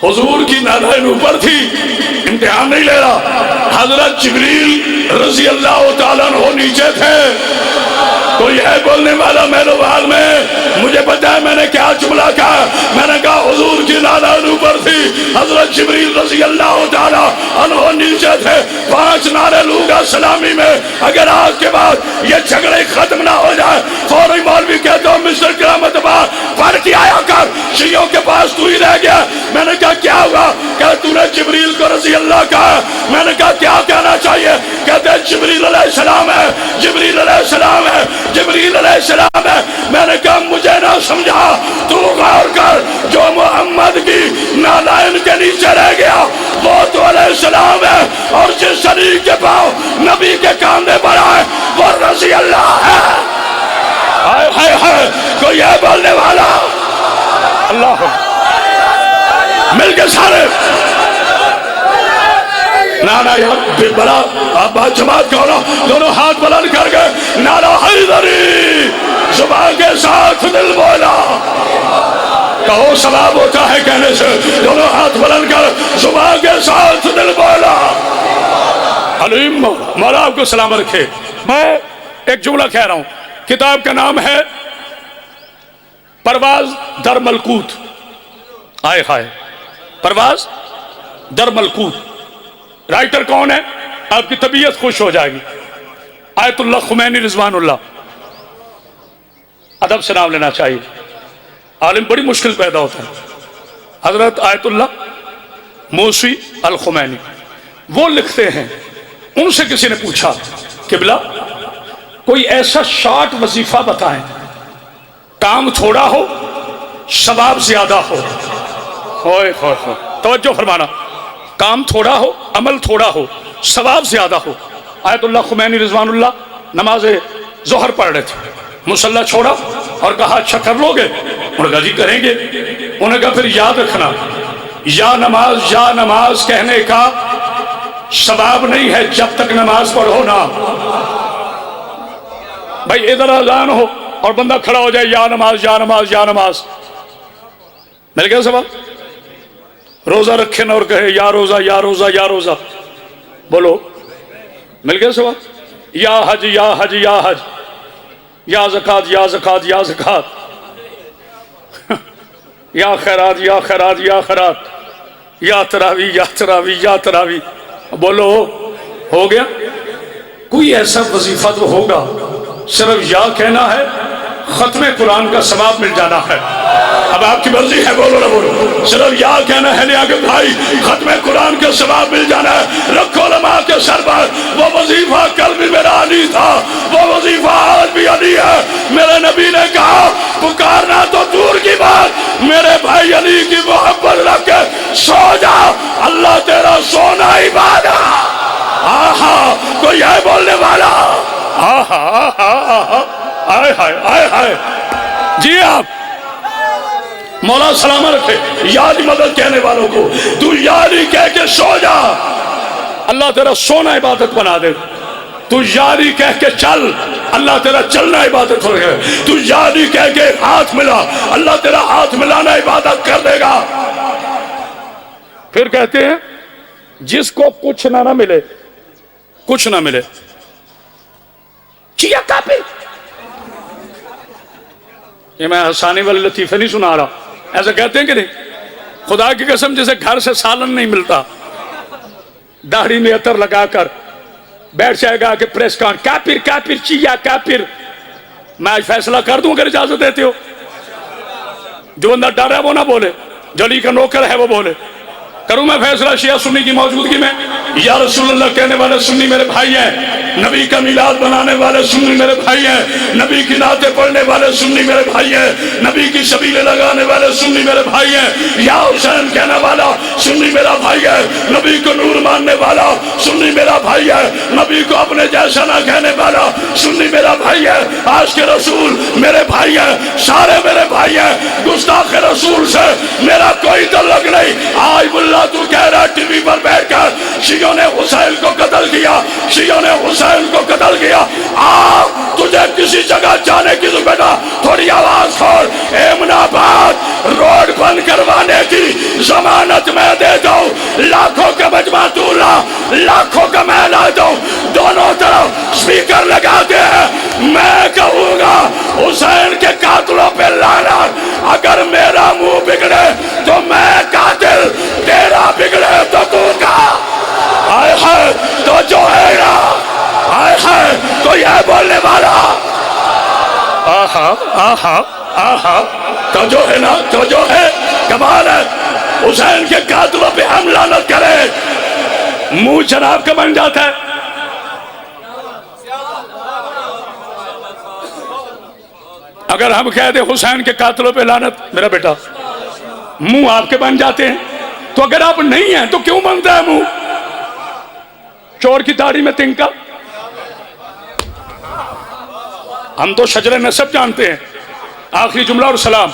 حضور کی نالائن اوپر تھی، امتحان نہیں لے رہا، حضرت جبریل رضی اللہ تعالیٰ عنہ نیچے تھے۔ کوئی ہے بولنے والا میرے بال میں؟ مجھے پتا ہے میں نے کیا جملہ کہا، میں نے کہا حضور کی نالائن اوپر تھی، حضرت جبریل رضی اللہ تعالیٰ عنہ نیچے تھے، 5 نعرے لوں گا سلامی میں، اگر آج کے بعد یہ جھگڑے ختم نہ ہو جائے، فوری مولوی کہتا ہوں مسٹر کرامت باز پڑھ کے آیا کر، شیعوں کے پاس تو ہی رہ گیا۔ میں نے کہا کیا ہوا؟ کہ تو نے جبریل کو رضی اللہ کہا، میں نے کہا کیا کہنا چاہیے؟ کہتے جبریل علیہ السلام ہے، جبریل علیہ السلام ہے، جبریل علیہ السلام ہے۔ میں نے کہا مجھے نہ سمجھا، تو غور کر، جو محمد کی نالائن کے نیچے رہ گیا وہ تو علیہ السلام ہے، اور جس شریک کے پاؤں نبی کے کاندھے پر آئے وہ رضی اللہ ہے۔ ہائے ہائے ہائے، کوئی ہے بولنے والا؟ اللہ مل کے سارے نعرہ یار بڑا، آپ بات جماعت کرو، دونوں ہاتھ بلند کر کے نعرہ حیدری، زبان کے ساتھ دل بولا، کہو ثواب ہوتا ہے کہنے سے، دونوں ہاتھ بلند کر زبان کے ساتھ دل بولا۔ علیم مولا آپ کو سلام رکھے۔ میں ایک جملہ کہہ رہا ہوں، کتاب کا نام ہے پرواز در ملکوت، آئے ہائے، پرواز در ملکوت، رائٹر کون ہے؟ آپ کی طبیعت خوش ہو جائے گی، آیت اللہ خمینی رضوان اللہ، ادب سے نام لینا چاہیے، عالم بڑی مشکل پیدا ہوتا ہے، حضرت آیت اللہ موسی الخمینی، وہ لکھتے ہیں، ان سے کسی نے پوچھا قبلہ کوئی ایسا شارٹ وظیفہ بتائیں، کام تھوڑا ہو ثواب زیادہ ہو، ہوئے ہوئے ہوئے، توجہ فرمانا، کام تھوڑا ہو عمل تھوڑا ہو ثواب زیادہ ہو۔ آیت اللہ خمینی رضوان اللہ نماز ظہر پڑھ رہے تھے، مصلی چھوڑا اور کہا اچھا کر لو گے؟ انہوں نے کہا جی کریں گے۔ انہوں نے کہا پھر یاد رکھنا یا نماز کہنے کا ثواب نہیں ہے جب تک نماز پڑھو نا۔ بھائی ادھر اذان ہو اور بندہ کھڑا ہو جائے یا نماز یا نماز یا نماز، مل گیا ثواب؟ روزہ رکھے نا اور کہے یا روزہ یا روزہ یا روزہ، بولو مل گیا ثواب؟ یا حج یا حج یا حج، یا زکات یا زکات یا زکات، یا خیرات یا خیرات یا خیرات، یا تراوی یا تراوی یا تراوی، بولو ہو گیا؟ کوئی ایسا وظیفہ تو ہوگا صرف یا کہنا ہے، ختم قرآن کا ثواب مل جانا ہے۔ اب آپ کی مرضی ہے، بولو نہ بولو، صرف یا کہنا ہے لیا کہ بھائی ختم قرآن کا ثواب مل جانا ہے۔ رکھو علماء کے سر پر وہ وظیفہ، کل بھی میرا علی تھا، وہ وظیفہ آج بھی علی ہے۔ میرے نبی نے کہا پکارنا تو دور کی بات، میرے بھائی علی کی محبت رکھ کے سو جا، اللہ تیرا سونا عبادت۔ آہا کوئی ہے بولنے والا؟ آہا آہا آہا آئے ہائے آئے ہائے۔ جی آپ مولا سلامہ رکھے یاد مدد کہنے والوں کو، تو یاری کہہ کے سو جا، اللہ تیرا سونا عبادت بنا دے۔ تو یاری کہہ کے چل، اللہ تیرا چلنا عبادت ہو گئے۔ تو یاری کہہ کے ہاتھ ملا، اللہ تیرا ہاتھ ملانا عبادت کر دے گا۔ پھر کہتے ہیں جس کو کچھ نہ ملے، کچھ نہ ملے چیا کافر۔ یہ میں حسانی والے لطیفے نہیں سنا رہا، ایسا کہتے ہیں کہ نہیں؟ خدا کی قسم جسے گھر سے سالن نہیں ملتا، داڑھی میں عطر لگا کر بیٹھ جائے گا کہ پریس کان کافر کافر چیا کافر۔ میں آج فیصلہ کر دوں اگر اجازت دیتے ہو، جو بندہ ڈر ہے وہ نہ بولے، جو علی کا نوکر ہے وہ بولے۔ کروں میں فیصلہ شیعہ سنی کی موجودگی میں؟ یا رسول اللہ کہنے والے سنی میرے بھائی ہیں، نبی کا میلاد بنانے والے سنی میرے بھائی ہیں، نبی کی نعتیں پڑھنے والے سنی میرے بھائی ہیں، نبی کی شبیلیں لگانے والے سنی میرے بھائی ہیں، یا حسین کہنے والا سنی میرا بھائی ہے، نبی کو نور ماننے والا سنی میرا بھائی ہے، نبی کو اپنے جیسا نہ کہنے والا سنی میرا بھائی ہے، آج کے رسول میرے بھائی ہیں، سارے میرے بھائی ہیں، گستاخ رسول سے میرا کوئی تعلق نہیں۔ آج بلا تو کہہ رہا ٹی وی پر بیٹھ کر شیعوں نے حسین کو قتل کیا، شیعوں نے حسین کو قتل کیا۔ تجھے کسی جگہ جانے کی تو بیٹا تھوڑی آواز کھول، ایمن آباد روڈ بند کروانے کی ضمانت میں دے دوں، لاکھوں کا مجمع تو لا، لاکھوں کا میں لا دوں، دونوں طرف سپیکر لگاتے ہیں۔ میں کہوں گا حسین کے قاتلوں پہ لعنت، اگر میرا منہ بگڑے تو میں قاتل، تیرا بگڑے تو تو کا۔ آئے ہے تو جو ہے نا، آئے ہے کوئی ہے بولنے والا؟ آہا آہا آہا تو جو ہے نا، تو جو ہے کمال ہے۔ حسین کے قاتلوں پہ ہم لعنت کریں، منہ جناب کا بن جاتا ہے۔ اگر ہم کہہ دیں حسین کے قاتلوں پہ لعنت، میرا بیٹا منہ آپ کے بن جاتے ہیں، تو اگر آپ نہیں ہیں تو کیوں بنتا ہے منہ؟ چور کی داڑھی میں تنکا، ہم تو شجر نسب جانتے ہیں۔ آخری جملہ اور سلام،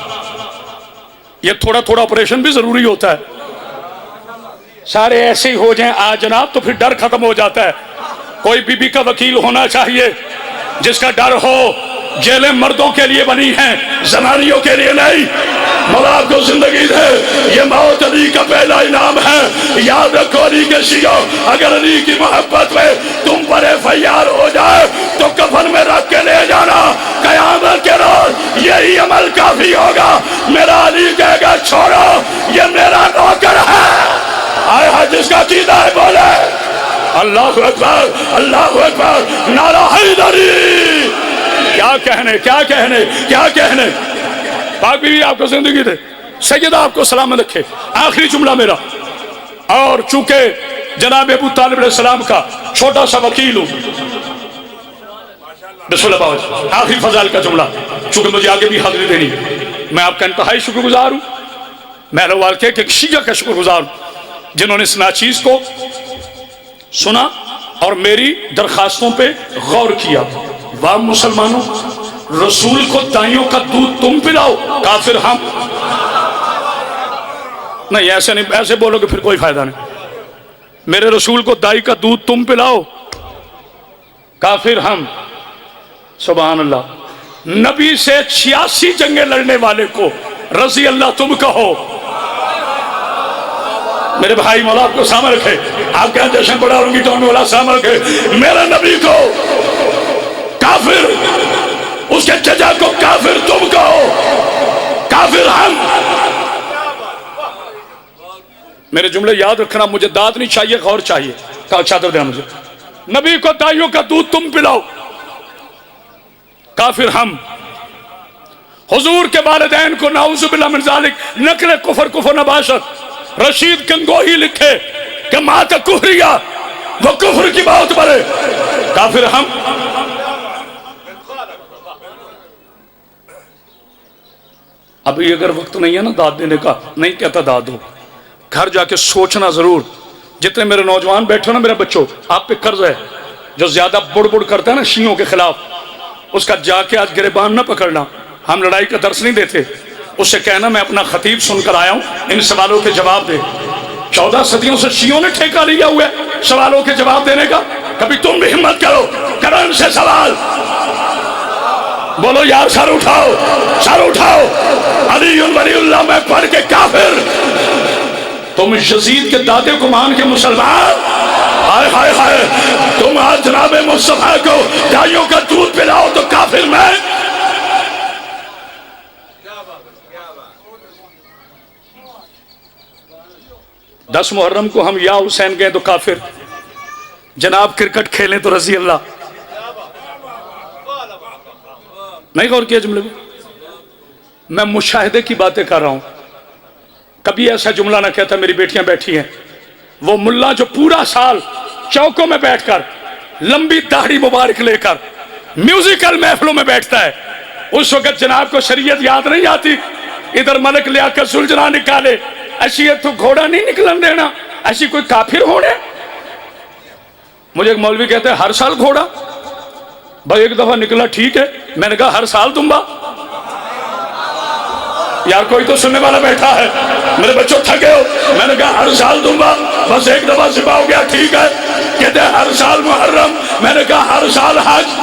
یہ تھوڑا تھوڑا آپریشن بھی ضروری ہوتا ہے۔ سارے ایسے ہی ہو جائیں آج جناب تو پھر ڈر ختم ہو جاتا ہے۔ کوئی بی بی کا وکیل ہونا چاہیے جس کا ڈر ہو، جیلیں مردوں کے لیے بنی ہیں، زنانیوں کے لیے نہیں۔ مولا آپ کو زندگی دے، یہ موت علی کا پہلا انعام ہے۔ یاد رکھو علی کے شیعوں، اگر علی کی محبت میں تم پر FIR ہو جائے تو کفن میں رکھ کے لے جانا، قیامت کے روز یہی عمل کافی ہوگا۔ میرا علی کہے گا چھوڑو یہ میرا نوکر ہے، آئے ہے جس کا عقیدہ ہے بولے اللہ اکبر اللہ اکبر، نعرہ حیدری۔ کیا کہنے کیا کہنے کیا کہنے۔ پاک بیوی آپ کو زندگی دے، سیدہ آپ کو سلامت رکھے۔ آخری جملہ میرا، اور چونکہ جناب ابو طالب علیہ السلام کا چھوٹا سا وکیل ہوں، بسم اللہ باوجہ آخری فضائل کا جملہ، چونکہ مجھے آگے بھی حاضری دینی، میں آپ کا انتہائی شکر گزار ہوں۔ میں روال کے ایک شیعہ کا شکر گزار ہوں جنہوں نے اس ناچیز کو سنا اور میری درخواستوں پہ غور کیا۔ واہ مسلمانوں، رسول کو دائیوں کا دودھ تم پلاؤ، کافر ہم؟ نہیں ایسے نہیں، ایسے بولو کہ پھر کوئی فائدہ نہیں. میرے رسول کو دائی کا دودھ تم پلاؤ، کافر ہم. سبحان اللہ. نبی سے 86 جنگیں لڑنے والے کو رضی اللہ تم کہو. میرے بھائی مولا آپ کو سامنے رکھے، آپ کے جشن بڑا ہوں گی تو انہوں اللہ سامنے رکھے. میرے نبی کو کافر، اس کے چچا کو کافر تم کہو، کافر ہم. میرے جملے یاد رکھنا، مجھے داد نہیں چاہیے، غور چاہیے. کہا چادر دینا مجھے. نبی کو دائیوں کا دودھ تم پلاؤ، کافر ہم. حضور کے والدین کو نعوذ باللہ من ذالک نقل کفر نباشت. رشید گنگوہی لکھے کہ مات کفریہ، وہ کفر کی بہت بڑے، کافر ہم. ابھی اگر وقت نہیں ہے نا داد دینے کا، نہیں کہتا داد دو، گھر جا کے سوچنا ضرور. جتنے میرے نوجوان بیٹھے نا، میرے بچوں آپ پہ قرض ہے. جو زیادہ بڑ بڑ کرتا ہے نا شیعوں کے خلاف، اس کا جا کے آج گریبان نہ پکڑنا. ہم لڑائی کا درس نہیں دیتے. اس سے کہنا میں اپنا خطیب سن کر آیا ہوں، ان سوالوں کے جواب دے. 14 صدیوں سے شیعوں نے ٹھیکہ لیا ہوا ہے سوالوں کے جواب دینے کا. کبھی تم بھی ہمت کرو ان سے سوال. بولو یار سر اٹھاؤ، سر اٹھاؤ. علی ولی اللہ میں پڑھ کے کافر. تم یزید کے دادے کو مان کے مسلمان. ہائے ہائے ہائے. تم آج جناب مصطفیٰ کو دائیوں کا دودھ پلاؤ تو کافر میں. دس محرم کو ہم یا حسین گئے تو کافر. جناب کرکٹ کھیلیں تو رضی اللہ. نہیں غور کیا جملے میں؟ میں مشاہدے کی باتیں کر رہا ہوں. کبھی ایسا جملہ نہ کہتا. میری بیٹیاں بیٹھی ہیں، وہ ملا جو پورا سال چوکوں میں بیٹھ کر لمبی داڑھی مبارک لے کر میوزیکل محفلوں میں بیٹھتا ہے، اس وقت جناب کو شریعت یاد نہیں آتی. ادھر ملک لیا کر سلجھنا نکالے، ایسی تو گھوڑا نہیں نکلن دینا، ایسی کوئی کافر ہونے. مجھے ایک مولوی کہتے ہیں ہر سال گھوڑا. بھائی ایک دفعہ نکلا ٹھیک ہے، میں نے کہا ہر سال دمبا. یار کوئی تو سننے والا بیٹھا ہے. میرے بچوں تھکے ہو، میں نے کہا ہر سال دمبا. بس ایک دفعہ ذبح ہو گیا ٹھیک ہے. کہتے ہیں ہر سال محرم، میں نے کہا ہر سال حج.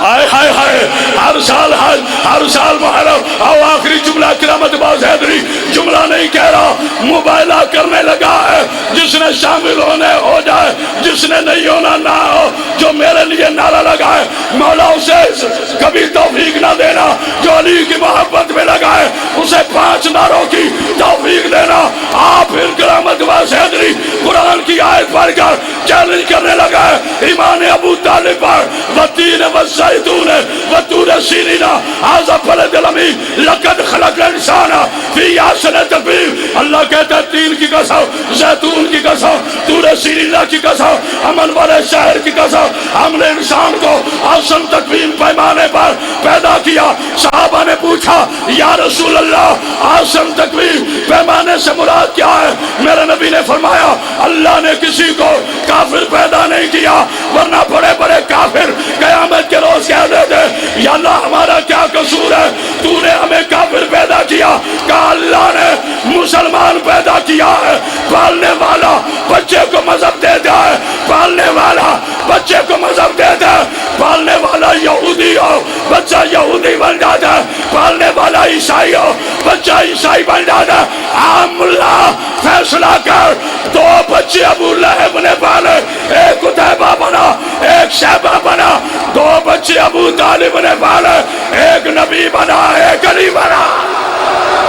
ہائے ہائے ہائے. ہر سال حج، ہر سال محرم. آؤ آخری جملہ کرامت باز حیدری جملہ نہیں کہہ رہا، مبالغہ کرنے لگا ہے. جس نے شامل ہونے ہو جائے، جس نے نہیں ہونا نہ ہو. جو میرے لیے نعرہ لگائے مولا اسے کبھی توفیق نہ دینا. جو علی کی محبت میں لگائے اسے 5 نعروں کی توفیق دینا. آپ پھر کرامت باز حیدری قرآن کی آیت پڑھ کر چیلنج کرنے لگا ہے ایمان ابو طالب پر. وَالتِّينِ وَالزَّيْتُونِ وَطُورِ سِينِينَ هَذَا الْبَلَدِ الْأَمِينُ لَقَدْ خَلَقْنَا الْإِنسَانَ فِي أَحْسَنِ تَقْوِيمٍ. اللہ کہتا ہے تین کی قسم، زیتون کی قسم، طور سینینا کی قسم، امن والے شہر کی قسم، ہم نے انسان کو احسن تقویم پیمانے پر پیدا کیا. صحابہ نے پوچھا یا رسول اللہ احسن تقویم پیمانے سے مراد کیا ہے؟ میرے نبی نے فرمایا اللہ نے کسی کو کافر پیدا نہیں کیا، ورنہ بڑے بڑے کافر قیامت کے روز کہہ دیتے یا اللہ ہمارا کیا قصور ہے، تو نے ہمیں کافر پیدا کیا. کہا اللہ نے مسلمان پیدا کیا ہے. پالنے والا بچے کو مذہب دیتا ہے، پالنے والا بچے کو مذہب دیتا ہے. پالنے والا یہودی ہو بچہ یہودی بن جاتا ہے، پالنے والا عیسائی ہو بچہ عیسائی بن جاتا ہے. عام اللہ فیصلہ کر، 2 بچے ابو لہب نے پالے، ایک قتیبہ بنا ایک شیبہ بنا. 2 بچے ابو طالب نے پالے، ایک نبی بنا ایک علی بنا.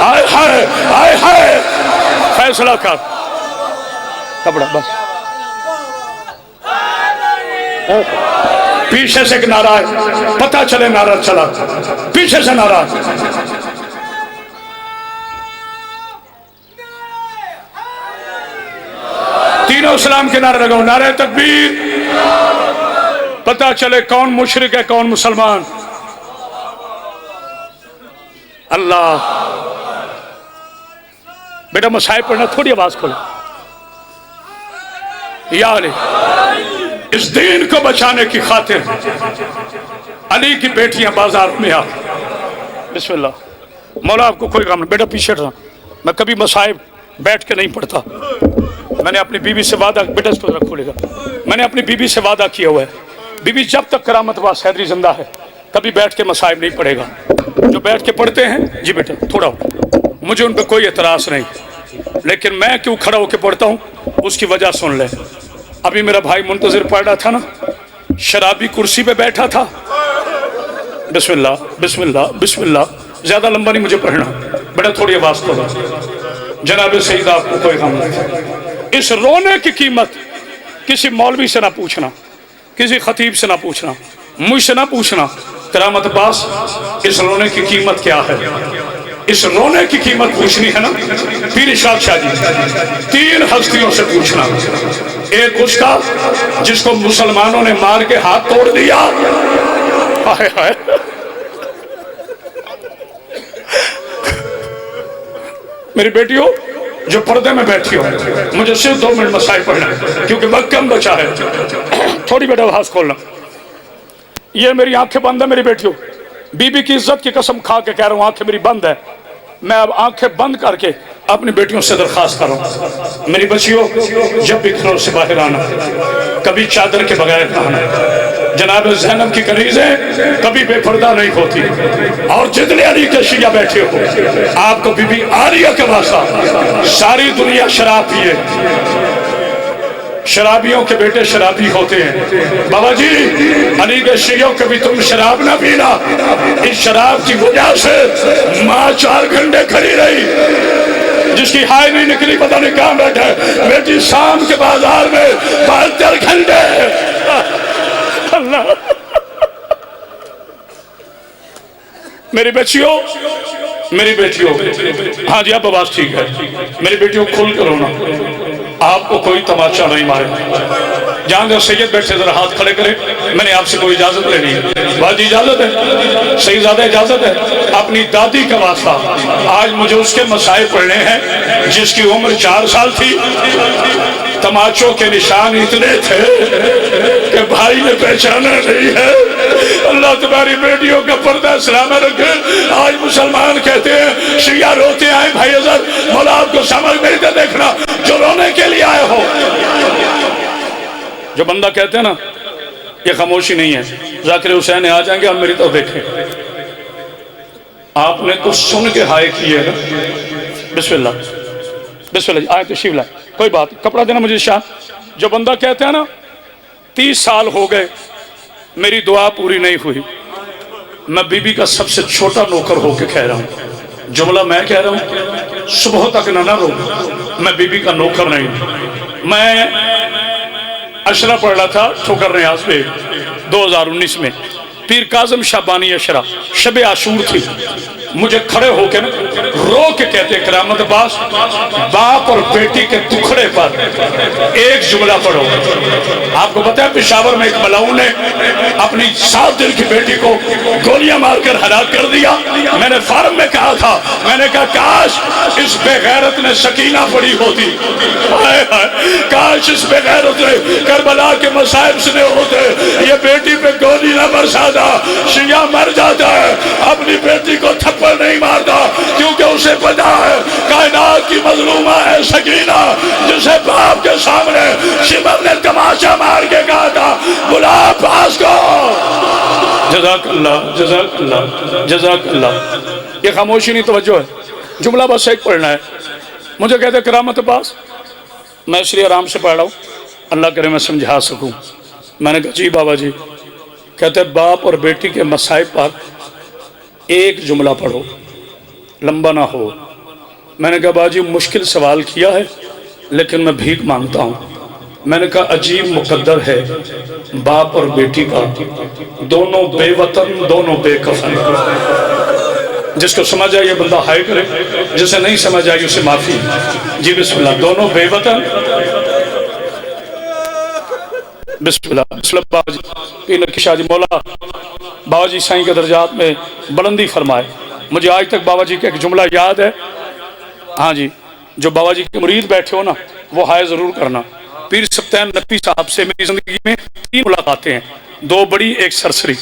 آئے ہائے آئے ہائے. فیصلہ کر. کپڑا بس. پیچھے سے ایک نعرہ ہے، پتہ چلے نعرہ چلا، پیچھے سے نعرہ. تینوں اسلام کے نعرے لگاؤ. نعرہ تکبیر. پتہ چلے کون مشرک ہے کون مسلمان. اللہ. بیٹا مصائب پڑھنا، تھوڑی آواز کھولا. یا علی اس دین کو بچانے کی خاطر علی کی بیٹیاں بازار میں آ، بسم اللہ، مولا آپ کو کوئی کام نہیں، بیٹا پیچھے رہا، میں کبھی مصائب بیٹھ کے نہیں پڑھتا، میں نے اپنی بیوی سے وعدہ، بیٹا اس کو ذرا کھولے گا، میں نے اپنی بیوی سے وعدہ کیا ہوا ہے، بیوی جب تک کرامت باز حیدری زندہ ہے کبھی بیٹھ کے مصائب نہیں پڑھے گا، جو بیٹھ کے پڑھتے ہیں جی بیٹا تھوڑا مجھے ان پہ کوئی اعتراض نہیں، لیکن میں کیوں کھڑا ہو کے پڑھتا ہوں اس کی وجہ سن لیں۔ ابھی میرا بھائی منتظر پڑھ رہا تھا نا، شرابی کرسی پہ بیٹھا تھا، بسم اللہ بسم اللہ بسم اللہ، زیادہ لمبا نہیں مجھے پڑھنا، بیٹا تھوڑی آواز پڑھا، جناب سید آپ کو کوئی غم نہیں۔ اس رونے کی قیمت کسی مولوی سے نہ پوچھنا، کسی خطیب سے نہ پوچھنا، مجھ سے نہ پوچھنا، کرامت باز اس رونے کی قیمت کیا ہے؟ اس رونے کی قیمت پوچھنی ہے نا پیر ارشاد شاہ جی، 3 ہستیوں سے پوچھنا، ایک اس کا جس کو مسلمانوں نے مار کے ہاتھ توڑ دیا، ہائے ہائے، میری بیٹیوں جو پردے میں بیٹھی ہو، مجھے صرف 2 منٹ مسائل پڑھنا ہے کیونکہ وقت کم بچا ہے، تھوڑی بیٹا آواز کھولنا، یہ میری آنکھیں بند ہیں میری بیٹیوں، بی بی کی عزت کی قسم کھا کے کہہ رہا ہوں آنکھیں میری بند ہے، میں اب آنکھیں بند کر کے اپنی بیٹیوں سے درخواست کر رہا ہوں، میری بچیوں جب بھی گھروں سے باہر آنا کبھی چادر کے بغیر نہ آنا، جناب زینب کی کنیزیں کبھی بے پردہ نہیں ہوتی، اور جتنے علی کے شیعہ بیٹھے ہو آپ کو بی بی آریہ کے واسطہ ساری دنیا شراب پیے، شرابیوں کے بیٹے شرابی ہوتے ہیں، بابا جی علی کے شیعوں کبھی تم شراب نہ پینا، اس شراب کی وجہ سے ماں 4 گھنٹے کھڑی رہی، جس کی ہائے نہیں نکلی پتہ نہیں کہاں بیٹھے، بیٹی شام کے بازار میں 72 گھنٹے، اللہ، میری بچیوں میری بیٹیوں، ہاں جی اب آواز ٹھیک ہے، میری بیٹیوں کھل کر رونا، آپ کو کوئی تماشا نہیں مارے، جہاں جہاں سید بیٹھے ذرا ہاتھ کھڑے کرے، میں نے آپ سے کوئی اجازت لینی ہے، باجی اجازت ہے، سیدزادہ اجازت ہے، اپنی دادی کا واسطہ، آج مجھے اس کے مسائل پڑھنے ہیں جس کی عمر 4 سال تھی، تماچوں کے نشان اتنے تھے کہ بھائی نے پہچانا نہیں ہے، اللہ تمہاری بیٹیوں کا پردہ سلامت رکھے، آج مسلمان کہتے ہیں شیعہ روتے آئے، بھائی حضرت مولا آپ کو سمجھ نہیں دے، دیکھنا جو رونے کے لیے آئے ہو، جو بندہ کہتے ہیں نا یہ خاموشی نہیں ہے، ذاکر حسین آ جائیں گے اور میری تو دیکھیں، آپ نے تو سن کے ہائے کیے نا، بسم اللہ بسم اللہ، آئے تشریف لائے، کوئی بات کپڑا دینا مجھے شاہ، جو بندہ کہتے ہیں نا 30 سال ہو گئے میری دعا پوری نہیں ہوئی، میں بی بی کا سب سے چھوٹا نوکر ہو کے کہہ رہا ہوں، جملہ میں کہہ رہا ہوں، صبح تک نہ رو، میں بی بی کا نوکر نہیں ہوں، میں اشرا پڑھ رہا تھا ٹھوکر ریاض پہ 2019 میں، پیر کاظم شعبانی اشرا، شب عاشور تھی، مجھے کھڑے ہو کے رو کے کہتے کرامت باز باپ اور بیٹی کے دکھڑے پر ایک جملہ پڑھو، آپ کو پتہ ہے پشاور میں ایک ملعون نے اپنی 7 دن کی بیٹی کو گولیاں مار کر ہلاک کر دیا، میں نے فارم میں کہا تھا، میں نے کہا کاش اس بے غیرت نے سکینہ پڑھی ہوتی، کاش اس بے غیرت نے کربلا کے مصائب سنے ہوتے، یہ بیٹی پہ گولی نہ برساتا، شیعہ مر جاتا ہے، اپنی بیٹی کو تھپڑ نہیں مارتا، کیونکہ اسے پتا ہے کائنات کی مظلومہ ہے سکینہ، جسے باپ کے سامنے شمر نے تماشا مار کے کہا تھا بلا پاس کو، جزاک اللہ جزاک اللہ جزاک اللہ، یہ خاموشی نہیں توجہ ہے، جملہ بس ایک پڑھنا ہے، مجھے کہتے کرامت باز، میں اس لیے آرام سے پڑھ رہا ہوں اللہ کرے میں سمجھا سکوں، میں نے کہا جی بابا جی، کہتے باپ اور بیٹی کے مسائب پر ایک جملہ پڑھو، لمبا نہ ہو، میں نے کہا باجی مشکل سوال کیا ہے لیکن میں بھیک مانگتا ہوں، میں نے کہا عجیب مقدر ہے باپ اور بیٹی کا، دونوں بے وطن دونوں بے کفن، جس کو سمجھ آئے یہ بندہ ہائے کرے، جسے نہیں سمجھ آئی اسے معافی، جی بسم اللہ، دونوں بے وطن، بسم اللہ بسم اللہ، بابا جی پیر نقی شاہ جی مولا بابا جی سائیں کے درجات میں بلندی فرمائے، مجھے آج تک بابا جی کا ایک جملہ یاد ہے، ہاں جی جو بابا جی کے مرید بیٹھے ہو نا وہ ہائے ضرور کرنا، پیر سبتین نقوی صاحب سے میری زندگی میں 3 ملاقاتیں ہیں، 2 بڑی ایک سرسری،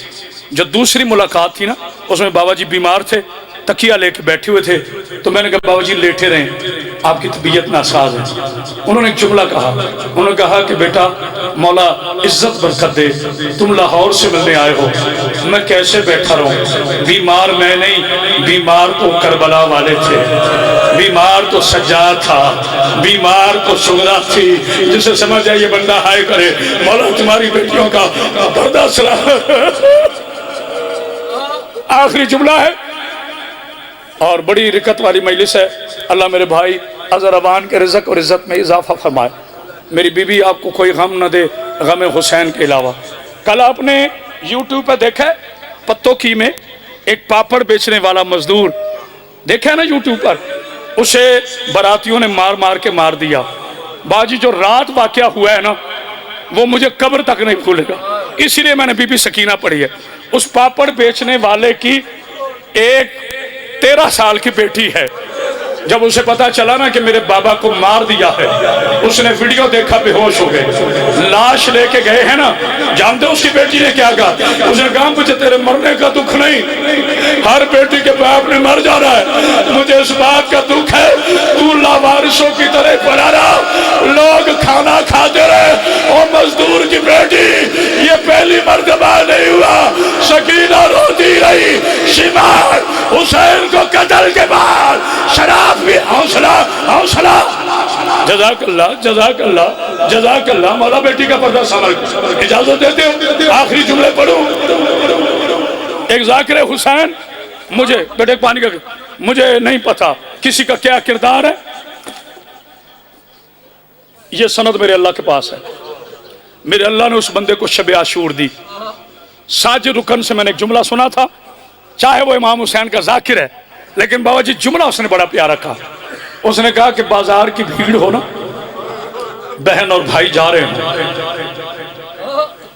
جو دوسری ملاقات تھی نا اس میں بابا جی بیمار تھے، تکیہ لے کے بیٹھے ہوئے تھے، تو میں نے کہا بابا جی لیٹے رہیں، آپ کی طبیعت ناساز ہے۔ انہوں نے ایک جملہ کہا، انہوں نے کہا کہ بیٹا مولا عزت برکت دے، تم لاہور سے ملنے آئے ہو، میں کیسے بیٹھا رہوں؟ بیمار میں نہیں، بیمار تو کربلا والے تھے، بیمار تو سجاد تھا، بیمار تو شغلہ تھی، جسے سمجھ جائے یہ بندہ ہائے کرے مولا تمہاری بیٹیوں کا پردہ سلا۔ آخری جملہ ہے اور بڑی رکت والی مجلس ہے، اللہ میرے بھائی ازروان کے رزق اور عزت میں اضافہ فرمائے، میری بی بی آپ کو کوئی غم نہ دے غم حسین کے علاوہ۔ کل آپ نے یوٹیوب پہ دیکھا ہے پتوں کی میں ایک پاپڑ بیچنے والا مزدور دیکھا ہے نا یوٹیوب پر، اسے براتیوں نے مار مار کے مار دیا۔ باجی جو رات واقعہ ہوا ہے نا وہ مجھے قبر تک نہیں بھولے گا، اسی لیے میں نے بی بی سکینہ پڑھی ہے۔ اس پاپڑ بیچنے والے کی ایک 13 سال کی بیٹی ہے، جب اسے پتا چلا نا کہ میرے بابا کو مار دیا ہے، اس نے ویڈیو دیکھا بے ہوش ہو گئے، لاش لے کے گئے ہیں نا، جانتے اس کی بیٹی نے کیا کہا؟ اس نے کہا مجھے تیرے مرنے کا دکھ نہیں، ہر بیٹی کے باپ نے مر جانا ہے، مجھے اس بات کا دکھ ہے تو لاوارثوں کی طرح پڑا رہا، لوگ کھانا کھاتے رہے اور مزدور کی بیٹی یہ پہلی مرتبہ نہیں ہوا، سکینہ روتی رہی، شمار حسین کو قتل کے بعد شراب بھی حوصلہ حوصلہ۔ جزاک اللہ جزاک اللہ جزاک اللہ، مولا بیٹی کا پردہ سنبھال، اجازت دیتے ہو آخری جملے پڑھوں؟ ایک ذاکر حسین، مجھے بیٹے پانی کا مجھے نہیں پتا کسی کا کیا کردار ہے، یہ سند میرے اللہ کے پاس ہے، میرے اللہ نے اس بندے کو شب عاشور دی۔ ساجد رکن سے میں نے ایک جملہ سنا تھا، چاہے وہ امام حسین کا ذاکر ہے لیکن بابا جی جملہ اس نے بڑا پیارا کہا، اس نے کہا کہ بازار کی بھیڑ ہو نا، بہن اور بھائی جا رہے ہیں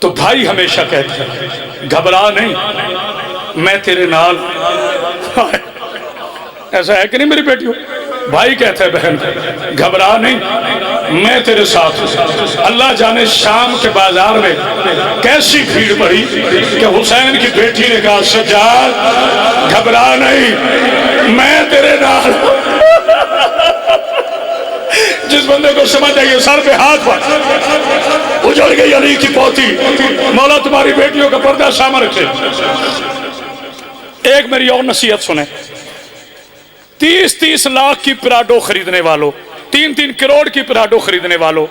تو بھائی ہمیشہ کہتے ہیں گھبرا نہیں میں تیرے نال، ایسا ہے کہ نہیں میری بیٹیوں؟ بھائی کہتا ہے بہن کو گھبرا نہیں میں تیرے ساتھ ہوں۔ اللہ جانے شام کے بازار میں کیسی بھیڑ پڑی کہ حسین کی بیٹی نے کہا سجاد گھبرا نہیں میں تیرے نال۔ جس بندے کو سمجھ آئیے سر پہ ہاتھ پر اجڑ گئی علی کی پوتی، مولا تمہاری بیٹیوں کا پردہ سامنے رکھے۔ ایک میری اور نصیحت سنیں، 30 لاکھ کی پراڈو خریدنے والوں، 3 کروڑ کی پراڈو خریدنے والوں،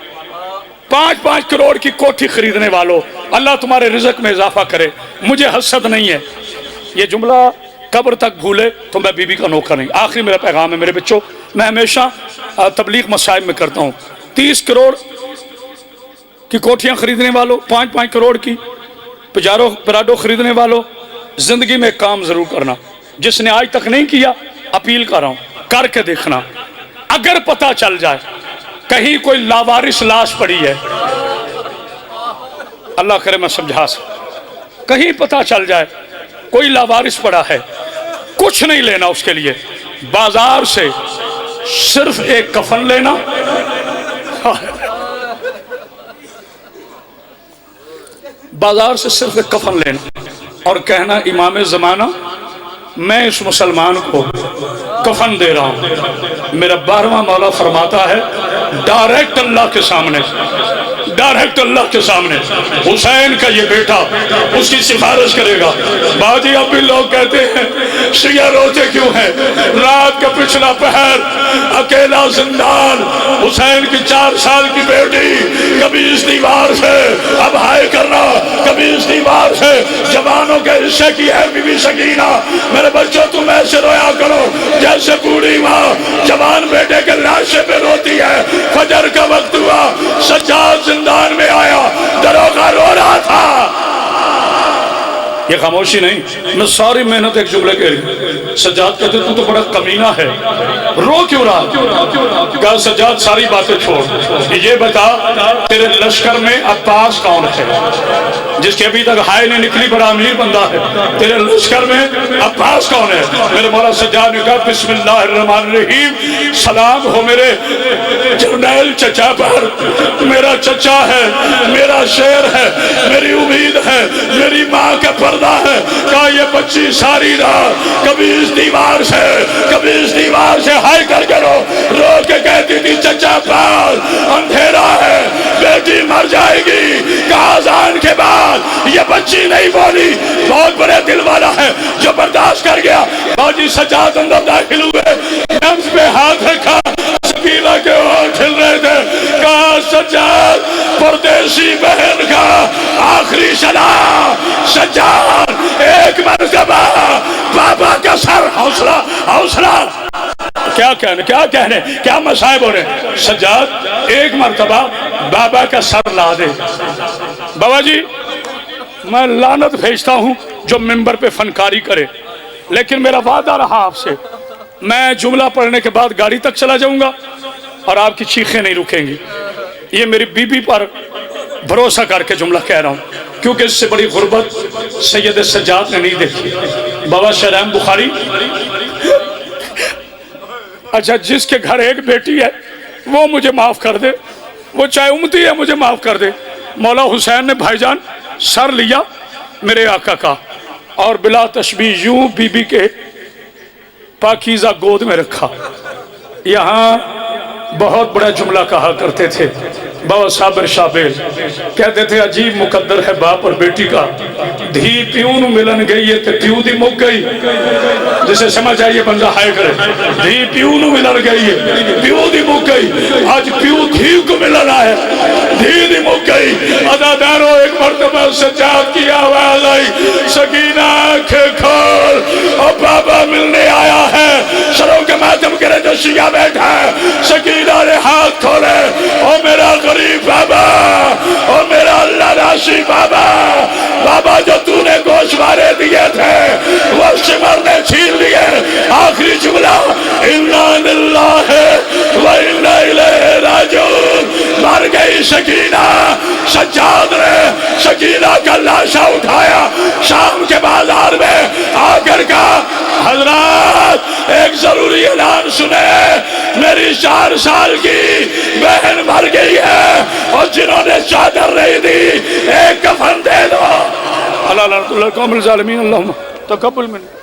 5 کروڑ کی کوٹھی خریدنے والوں، اللہ تمہارے رزق میں اضافہ کرے، مجھے حسد نہیں ہے، یہ جملہ قبر تک بھولے تو میں بی بی کا نوکر نہیں۔ آخری میرا پیغام ہے میرے بچوں، میں ہمیشہ تبلیغ مصائب میں کرتا ہوں، 30 کروڑ کی کوٹھیاں خریدنے والوں، 5 کروڑ کی پراڈو خریدنے والوں، زندگی میں ایک کام ضرور کرنا، جس نے آج تک نہیں کیا اپیل کر رہا ہوں کر کے دیکھنا، اگر پتا چل جائے کہیں کوئی لاوارث لاش پڑی ہے، اللہ کرے میں سمجھا سکتا، کہیں پتا چل جائے کوئی لاوارث پڑا ہے، کچھ نہیں لینا اس کے لیے، بازار سے صرف ایک کفن لینا، بازار سے صرف ایک کفن لینا اور کہنا امام زمانہ میں اس مسلمان کو کفن دے رہا ہوں۔ میرا 12واں مولا فرماتا ہے ڈائریکٹ اللہ کے سامنے، ڈائریکٹ اللہ کے سامنے حسین کا یہ بیٹا اس کی سفارش کرے گا۔ باجی اب بھی لوگ کہتے ہیں شیعہ روتے کیوں ہیں، رات کا پچھلا پہر اکیلا زندان، حسین کی 4 سال کی بیٹی کبھی اس دیوار سے اب ہائے کرنا، کبھی اس دیوار سے جوانوں کے حصے کی ہے بی بی سکینہ۔ میرے بچوں تم ایسے رویا کرو جیسے بوڑھی ماں جوان بیٹے کے لاشے پہ روتی ہے۔ فجر کا وقت ہوا، سجاد زندان میں آیا، دروغہ رو رہا تھا۔ یہ خاموشی نہیں، میں ساری محنت ایک جملے کے لیے، سجاد کہتے تو بڑا کمینہ ہے، رو کیوں رہا؟ کہا سجاد ساری باتیں چھوڑ، یہ بتا تیرے لشکر میں عباس کون ہے جس کے ابھی تک ہائے نہیں نکلی، بڑا امیر بندہ ہے، تیرے لشکر میں عباس کون ہے؟ میرے مولا سجاد نے کہا بسم اللہ الرحمن الرحیم، سلام ہو میرے جرنیل چچا پر، میرا چچا ہے، میرا شیر ہے، میری امید ہے، میری ماں کا پردہ مردہ ہے. کہا یہ بچی ساری رات کبھی اس دیوار سے ہائی کر کے رو کے کہتی تھی چچا پال اندھیرا ہے بیٹی مر جائے گی. کہا اذان کے بعد یہ بچی نہیں بولی. بہت بڑے دل والا ہے جو برداشت کر گیا. باجی سجاد اندر داخل ہوئے, نبض پہ ہاتھ رکھا, سکینہ کے ہاتھ ہل رہے تھے. کہا سجاد پردیسی بہن کا آخری سلام. سجاد ایک مرتبہ بابا کا سر حوصلہ کیا کہنے کیا مصائب ہو رہے. سجاد ایک مرتبہ بابا کا سر لا دے. بابا جی میں لعنت بھیجتا ہوں جو ممبر پہ فنکاری کرے, لیکن میرا وعدہ رہا آپ سے, میں جملہ پڑھنے کے بعد گاڑی تک چلا جاؤں گا اور آپ کی چیخیں نہیں رکیں گی. یہ میری بی بی پر بھروسہ کر کے جملہ کہہ رہا ہوں, کیونکہ اس سے بڑی غربت سید سجاد نے نہیں دیکھی. بابا شرائم بخاری. اچھا جس کے گھر ایک بیٹی ہے وہ مجھے معاف کر دے, وہ چاہے امتی ہے مجھے معاف کر دے. مولا حسین نے بھائی جان سر لیا میرے آقا کا اور بلا تشبیہ یوں بی بی کے پاکیزہ گود میں رکھا. یہاں بہت بڑا جملہ کہا کرتے تھے بابا صابر شابیل, کہتے تھے عجیب مقدر ہے باپ اور بیٹی کا, دھی پیو نو ملن گئی ہے تے پیو دی مک گئی. جسے سمجھ آئیے بندہ ہائے کرے. دھی پیو نو ملن گئی ہے پیو دی مک گئی. آج پیو دھی کو ملن آئے دھی دی مک گئی. عزادارو ایک مرتبہ سجاد کی آواز آئی, سکینہ آنکھیں کھول اور بابا ملنے آیا ہے. سروں کے ماتم کرے جو شیعہ بیٹھا ہے. سکینہ نے ہاتھ کھولے, او میرا غریب بابا, او میرا اللہ ناشی بابا, بابا جو تو نے گوشوارے دیے تھے وہ شمر نے چھین لیے. آخری جملہ اِنَّا لِلَّهِ وَإِنَّا إِلَيْهِ رَاجِعُونَ. مر گئی سکینہ. سجاد نے سکینہ کا لاشا اٹھایا, شام کے بازار میں آ کر کہا حضرات ایک ضروری اعلان سنیں, میری 4 سال کی بہن مر گئی ہے اور جنہوں نے چادر نہیں دی ایک کفن دے دو. اللہ قوم الظالمین اللہم تقبل منی.